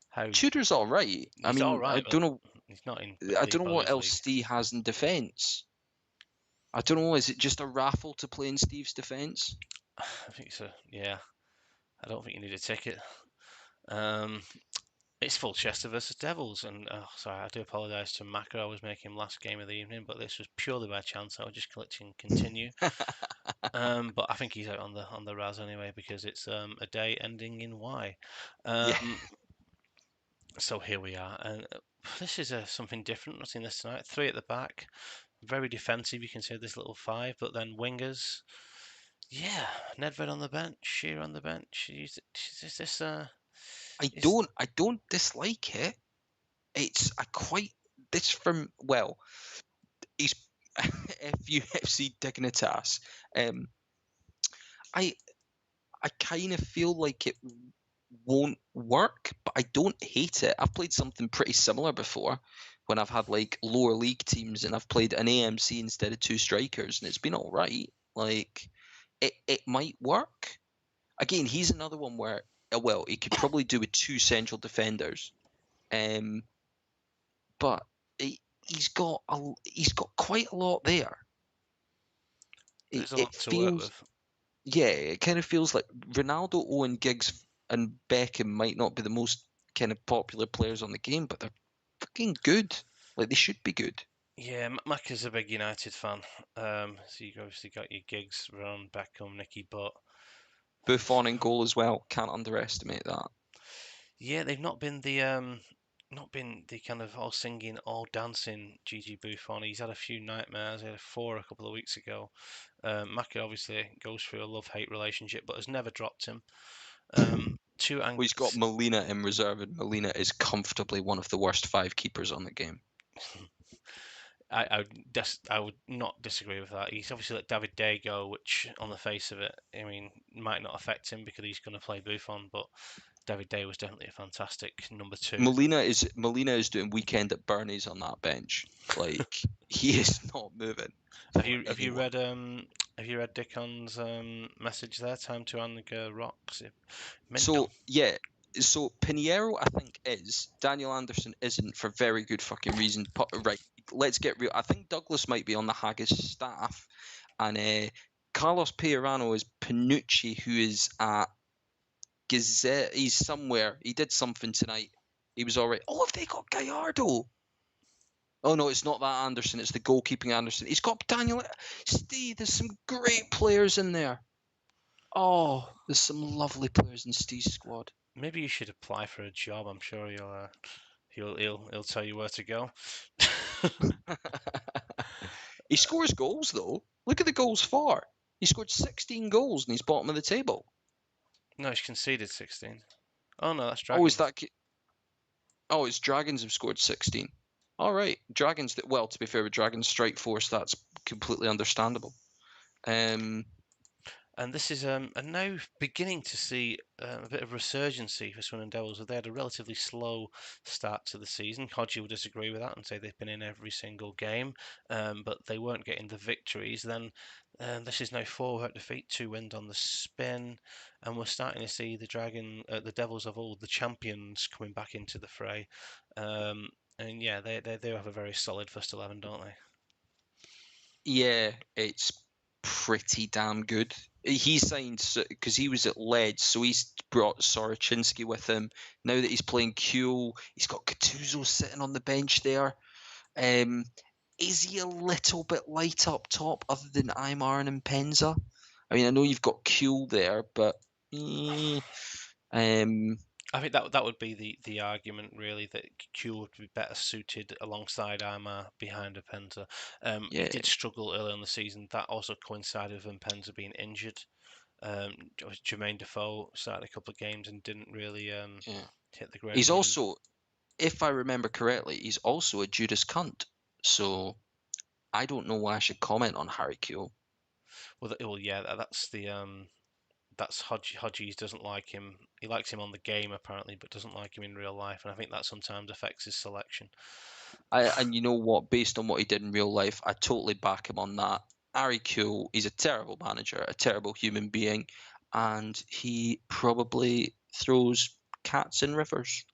How Tudor's all right. I he's all mean, right, but he's not in I Lee don't know what Bowyer's else league. Steve has in defence. I don't know. Is it just a raffle to play in Steve's defence? I think so. Yeah, I don't think you need a ticket. Um, it's full Chester versus Devils, and sorry, I do apologise to Macca. I was making last game of the evening, but this was purely by chance. I was just collecting continue. But I think he's out on the Raz anyway because it's a day ending in Y. Yeah. So here we are, and this is something different. I've seen this tonight. 3 at the back, very defensive. You can see this little 5, but then wingers. Yeah, Nedved on the bench, Shearer on the bench. Is this is I don't dislike it. It's I quite this from well, he's FUFC Dignitas. Um, I I kind of feel like it won't work, but I don't hate it. I've played something pretty similar before when I've had like lower league teams and I've played an AMC instead of 2 strikers, and it's been all right. Like it might work. Again, he's another one where well, he could probably do with 2 central defenders. Um, but he's got quite a lot there. there's a It lot to work feels with. yeah, it kind of feels like Ronaldo, Owen, Giggs, and Beckham might not be the most kind of popular players on the game, but they're fucking good. Like they should be good. Yeah, Mac is a big United fan. So you obviously got your Giggs, Ron, Beckham, Nicky Butt. Buffon in goal as well. Can't underestimate that. Yeah, they've not been the kind of all singing, all dancing Gigi Buffon. He's had a few nightmares. He had four a couple of weeks ago. Maka obviously goes through a love-hate relationship, but has never dropped him. Two Well, he's got Molina in reserve, and Molina is comfortably one of the worst 5 keepers on the game. I would not disagree with that. He's obviously let David Day go, which on the face of it, I mean, might not affect him because he's going to play Buffon, but David Day was definitely a fantastic number two. Molina is doing weekend at Bernie's on that bench. Like he is not moving Have for you have you anyone. read have you read Dickon's message there? Time to hang rocks. Mint So yeah, so Pinheiro I think is Daniel Anderson isn't for very good fucking reason. Right, let's get real. I think Douglas might be on the Haggis staff, and Carlos Peirano is Panucci, who is at Gazette. He's somewhere. He did something tonight. He was all right. Oh, have they got Gallardo? Oh no, it's not that Anderson. It's the goalkeeping Anderson. He's got Daniel. Steve, there's some great players in there. Oh, there's some lovely players in Steve's squad. Maybe you should apply for a job. I'm sure he'll tell you where to go. He scores goals though. Look at the goals for. He scored 16 goals and he's bottom of the table. No, he's conceded 16. Oh no, that's Oh, is Dragons. that? Oh, it's Dragons have scored 16. All right, Dragons. Well, to be fair, with Dragons Strike Force, that's completely understandable. And this is and now beginning to see a bit of resurgency for Swindon Devils. They had a relatively slow start to the season. Hodgie will disagree with that and say they've been in every single game, but they weren't getting the victories. Then this is now four without defeat, 2 wins on the spin, and we're starting to see the Devils of old, the champions, coming back into the fray. And yeah, they have a very solid first 11, don't they? Yeah, it's pretty damn good. He signed because he was at Leeds, so he's brought Sorochinsky with him. Now that he's playing Q, he's got Gattuso sitting on the bench there. Um, is he a little bit light up top, other than Aymar and Penza? I mean, I know you've got Q there, but um, I think that would be the argument really that Q would be better suited alongside Armour behind Apenza. He yeah, did struggle early on the season. That also coincided with Apenza being injured. Jermaine Defoe started a couple of games and didn't really yeah. hit the ground He's running. also, if I remember correctly, he's also a Judas cunt. So I don't know why I should comment on Harry Q. Well, yeah, that's the that's Hodges doesn't like him. He likes him on the game apparently, but doesn't like him in real life, and I think that sometimes affects his selection. And you know what? Based on what he did in real life, I totally back him on that. Harry Q, he's a terrible manager, a terrible human being, and he probably throws cats in rivers.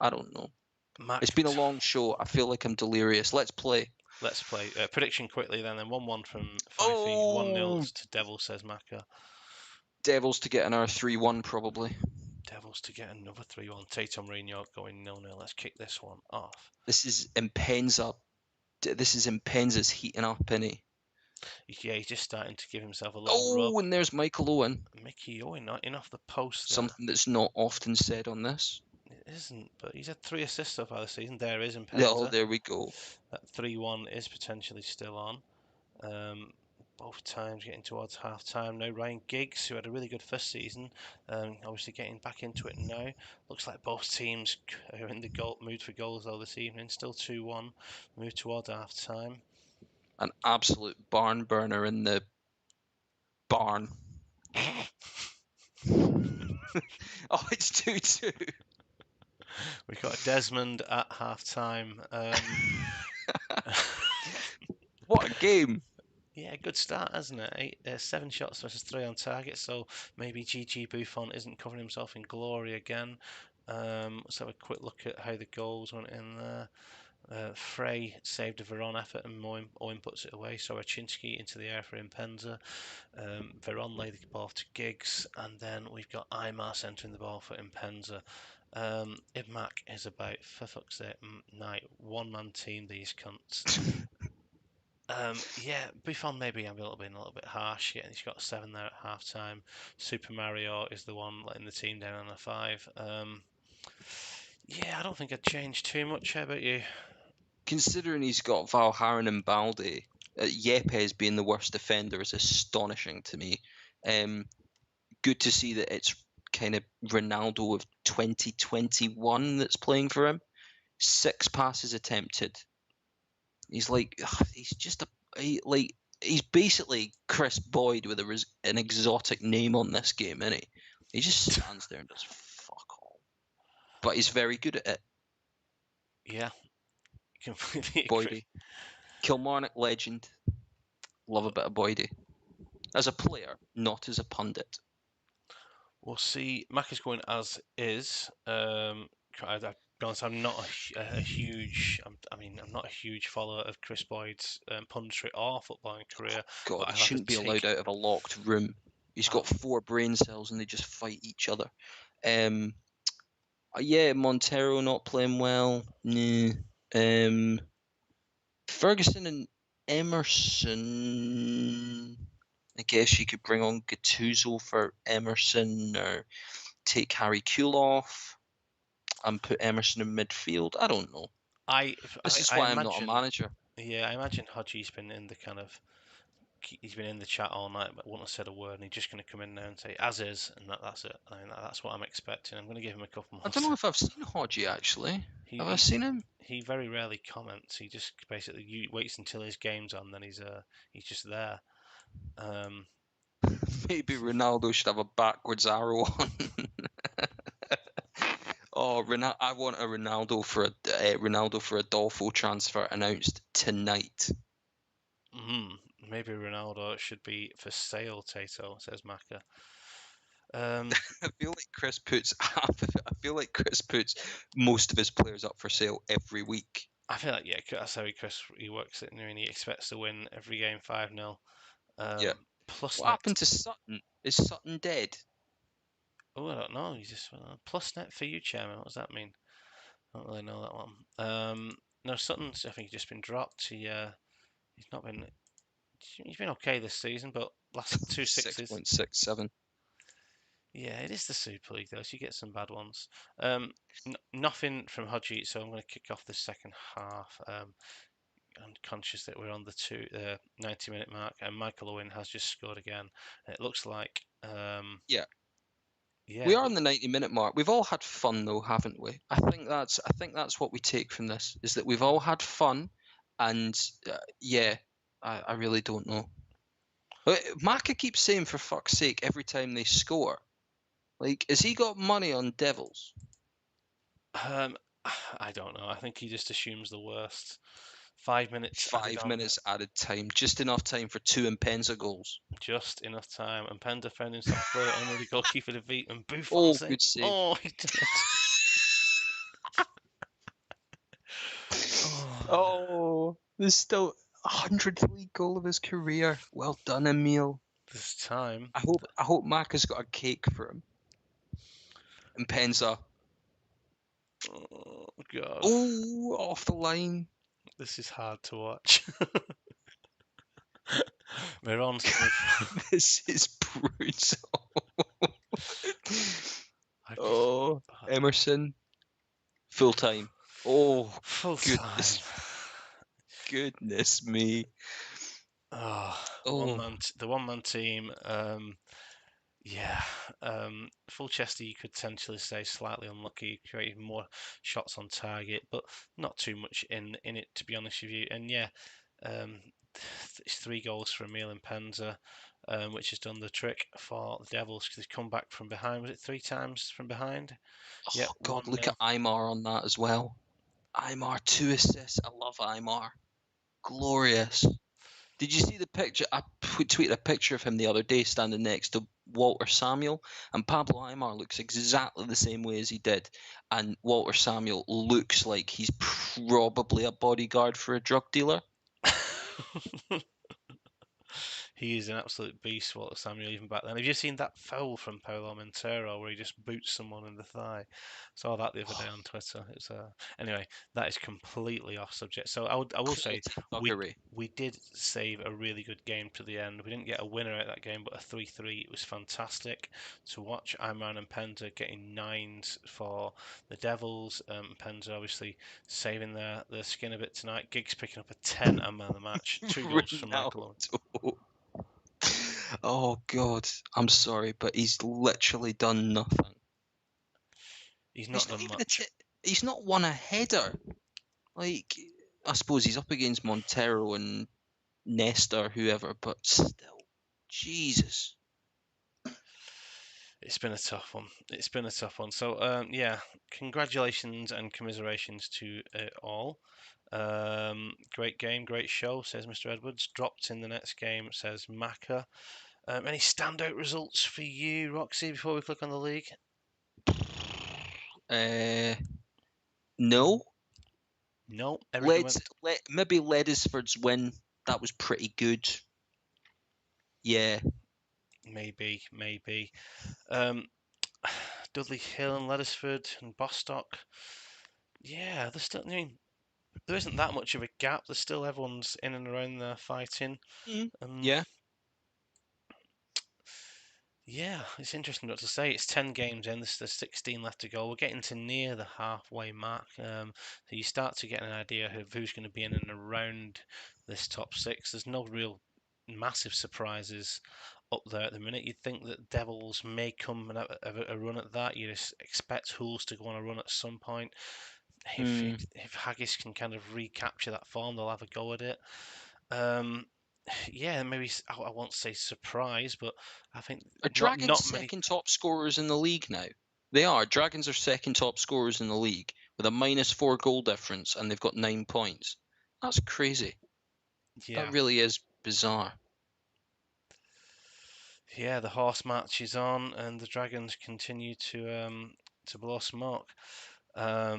I don't know. It's Mac, been a long show. I feel like I'm delirious. Let's play. let's play prediction quickly then 1-1 from Fifey, 1-0 Oh, to Devil, says Maka. Devils to get another 3-1 probably. Devils to get another 3-1. Tatum Mourinho going 0-0. Let's kick this one off. This is Impenza. This is Impenza's heating up, innit? Yeah, he's just starting to give himself a little rub. Oh, and there's Michael Owen. Mickey Owen not in off the post there. Something that's not often said on this. It isn't, but he's had 3 assists so far this season. There is Oh, Impenza. there we go. That 3-1 is potentially still on. Um, both times getting towards half time now. Ryan Giggs, who had a really good first season, obviously getting back into it now. Looks like both teams are in the mood for goals though this evening. Still 2-1. Move towards half time. An absolute barn burner in the barn. Oh, it's 2-2. We've got Desmond at half time. What a game. Yeah, good start, hasn't it? 7 shots versus 3 on target, so maybe Gigi Buffon isn't covering himself in glory again. Let's have a quick look at how the goals went in there. Frey saved a Veron effort and Owen puts it away. Sorochinsky into the air for Impenza. Veron laid the ball to Giggs, and then we've got Aymar centering the ball for Impenza. Ibmac is about, for fuck's sake, one-man team, these cunts. Yeah, Buffon maybe I'm a little bit harsh. Yeah, he's got 7 there at half-time. Super Mario is the one letting the team down on a 5. Yeah, I don't think I'd change too much. How about you? Considering he's got Valharan and Balde, Yepes being the worst defender is astonishing to me. Good to see that it's kind of Ronaldo of 2021 that's playing for him. 6 passes attempted. He's like, he's just he's basically Chris Boyd with an exotic name on this game, isn't he? He just stands there and does fuck all. But he's very good at it. Yeah, completely agree. Boydie. Kilmarnock legend. Love a bit of Boydie. As a player, not as a pundit. We'll see. Mac is going as is. I'll be honest, I'm not a huge. I'm not a huge follower of Chris Boyd's punditry or footballing career, God, but he I'll have to shouldn't be allowed take. out of a locked room. He's got 4 brain cells and they just fight each other. Yeah, Montero not playing well. Nah. Ferguson and Emerson. I guess you could bring on Gattuso for Emerson or take Harry Kewell off and put Emerson in midfield. I don't know. I, This is I why I'm not a imagine. manager. Yeah, I imagine Hodgie's been in the kind of. He's been in the chat all night, but wouldn't have said a word. And he's just going to come in now and say as is, and that's it. I mean, that's what I'm expecting. I'm going to give him a couple I more. don't know if I've seen Hodgie actually. He, Have I he seen him? he very rarely comments. He just basically waits until his game's on, then he's just there. Maybe Ronaldo should have a backwards arrow on. Oh, I want a Ronaldo for Adolfo transfer announced tonight. Maybe Ronaldo should be for sale, Tato, says Maka. I feel like Chris puts I feel like Chris puts most of his players up for sale every week. I feel like, yeah, that's how he works it, and he expects to win every game 5-0. Yeah. Plus What net. happened to Sutton? Is Sutton dead? Oh, I don't know. He's just plus net for you, chairman. What does that mean? I don't really know that one. No, Sutton's, I think, just been dropped. He's not been. He's been okay this season, but last 2 sixes. 6.67. Yeah, it is the Super League though, so you get some bad ones. Nothing from Hodgie, so I'm going to kick off the second half. I'm conscious that we're on the 90-minute mark, and Michael Owen has just scored again. It looks like, Yeah. yeah, We are on the 90-minute mark. We've all had fun though, haven't we? I think that's what we take from this is that we've all had fun, and yeah, I really don't know. Maka keeps saying for fuck's sake every time they score. Like, has he got money on Devils? I don't know. I think he just assumes the worst. 5 minutes added 5 on, minutes added time, just enough time for 2 Impenza goals. just enough time, and Pender found himself flirting with the goalkeeper to beat, and Buffon Oh, said, good save. "Oh, he did." Oh, there's still 100th league goal of his career. Well done, Emil. This time. I hope Maka's got a cake for him. And Penza. Oh God. Oh, off the line. This is hard to watch. Miron's coming from. This is brutal. Oh, Emerson. Full time. Oh, Full goodness. time. Goodness me. Oh, Oh, the one-man team. Yeah, full Chester, you could potentially say slightly unlucky, creating more shots on target, but not too much in it, to be honest with you. And yeah, it's 3 goals for Emil and Penza, which has done the trick for the Devils because they've come back from behind. Was it 3 times from behind? Yeah, God, 1 look 0. at Aymar on that as well. Aymar, 2 assists. I love Aymar. Glorious. Did you see the picture? I tweeted a picture of him the other day standing next to Walter Samuel, and Pablo Aymar looks exactly the same way as he did. And Walter Samuel looks like he's probably a bodyguard for a drug dealer. He is an absolute beast, Walter Samuel, even back then. Have you seen that foul from Paulo Montero where he just boots someone in the thigh? Saw that the other day on Twitter. It's anyway, that is completely off subject. So I will say Quality we thuggery. we did save a really good game to the end. We didn't get a winner out of that game, but a 3-3. It was fantastic to watch. Imran and Penza getting nines for the Devils. Penza obviously saving their skin a bit tonight. Giggs picking up a 10 and man of the match. 2 goals from Michael Owen. Ronaldo. Oh God, I'm sorry, but he's literally done nothing. He's He's not not done even much. he's not won a header. Like, I suppose he's up against Montero and Nesta or whoever, but still, Jesus. It's been a tough one. It's been a tough one. So yeah, congratulations and commiserations to all. Great game, great show, says Mr. Edwards. Dropped in the next game, says Maka. Any standout results for you, Roxy, before we click on the league? No. No, everything went Maybe Ledesford's win. That was pretty good. Yeah. maybe. Um, Dudley Hill and Ledesford and Bostock. Yeah, there's still. I mean, there isn't that much of a gap. There's still everyone's in and around there fighting. Mm, Um, yeah. Yeah, it's interesting what to say. It's 10 games in, there's 16 left to go. We're getting to near the halfway mark. So you start to get an idea of who's going to be in and around this top six. There's no real massive surprises up there at the minute. You'd think that Devils may come and have a run at that. You just expect Hools to go on a run at some point. Mm. If Haggis can kind of recapture that form, they'll have a go at it. Um, yeah, maybe I won't say surprise, but I think Are not Dragons not many. second top scorers in the league now? They are. Dragons are second top scorers in the league with a -4 goal difference, and they've got 9 points. That's crazy. That Yeah, really is bizarre. yeah, the horse match is on, and the dragons continue to blow smoke. I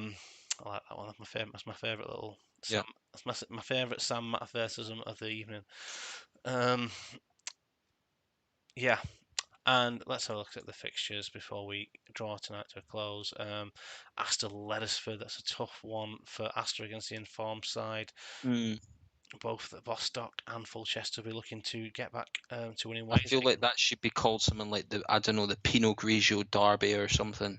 like that one. That's my favorite. That's my favorite little Yeah. Sam. That's my favorite Sam Matthersism of the evening. Um, yeah, and let's have a look at the fixtures before we draw tonight to a close. Astor Ledesford. That's a tough one for Astor against the informed side. Mm. Both the Bostock and Fulchester will be looking to get back to winning I ways. feel like that should be called something like I don't know, the Pinot Grigio Derby or something.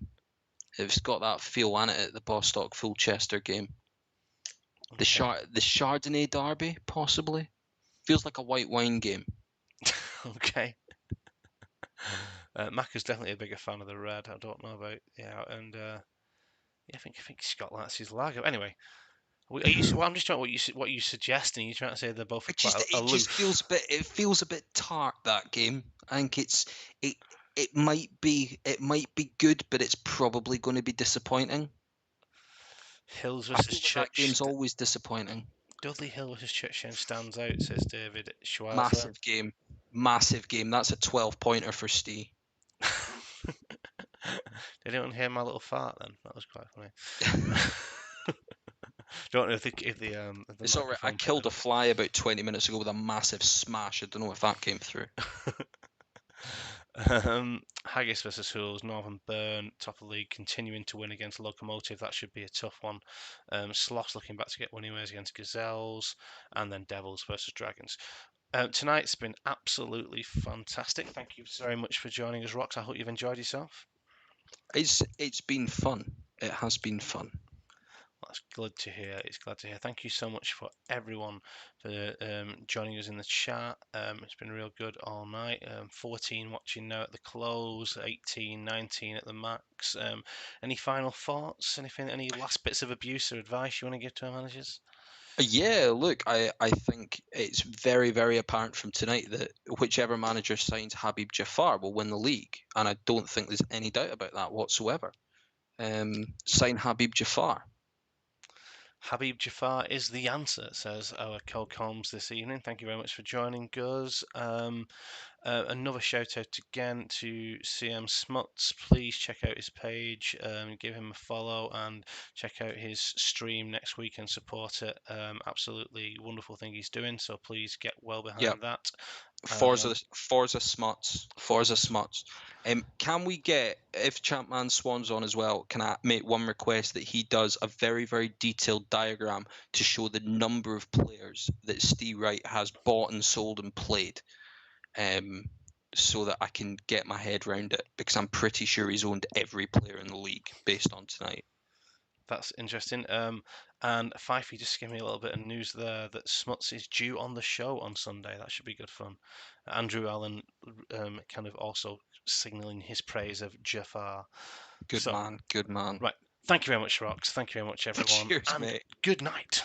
It's got that feel on it at the Bostock Fulchester game. Okay. The Chardonnay Derby, possibly. Feels like a white wine game. Okay. Macca's definitely a bigger fan of the red. I don't know about and yeah, I think Scott likes his lager. Anyway, well, I'm just trying what you suggesting. You're trying to say they're both quite It just aloof. feels a bit tart, that game. I think it it might be good, but it's probably going to be disappointing. Hills I versus feel like that Church. game's always disappointing. Dudley Hill versus Churchtown stands out, says David Schweizer. Massive game. Massive game. That's a 12-pointer for Steve. Did anyone hear my little fart then? That was quite funny. Don't know if the It's all right. I microphone picked killed that a fly about 20 minutes ago with a massive smash. I don't know if that came through. up. Haggis versus Hools, Northern Burn, top of the league, continuing to win against Locomotive. That should be a tough one. Sloths looking back to get winning ways against Gazelles, and then Devils versus Dragons. Tonight's been absolutely fantastic. Thank you very much for joining us, Rox. I hope you've enjoyed yourself. It's been fun. It has been fun. That's good to hear. It's glad to hear. Thank you so much for everyone for joining us in the chat. It's been real good all night. 14 watching now at the close, 18, 19 at the max. Any final thoughts? Anything? Any last bits of abuse or advice you want to give to our managers? Yeah, look, I think it's very, very apparent from tonight that whichever manager signs Habib Jafar will win the league, and I don't think there's any doubt about that whatsoever. Sign Habib Jafar. Habib Jafar is the answer, says our co-coms this evening. Thank you very much for joining us. Another shout out again to CM Smuts. Please check out his page, give him a follow, and check out his stream next week and support it. Absolutely wonderful thing he's doing. So please get well Yep. behind that. Forza Smuts. Forza Smuts. Can we get, if Champman Swan's on as well, can I make one request that he does a very, very detailed diagram to show the number of players that Steve Wright has bought and sold and played, so that I can get my head around it, because I'm pretty sure he's owned every player in the league based on tonight. That's interesting. And Fifey just gave me a little bit of news there that Smuts is due on the show on Sunday. That should be good fun. Andrew Allen kind of also signalling his praise of Jafar. Good So, man, good man. right. Thank you very much, Rox. Thank you very much, everyone. Cheers, And mate. good night.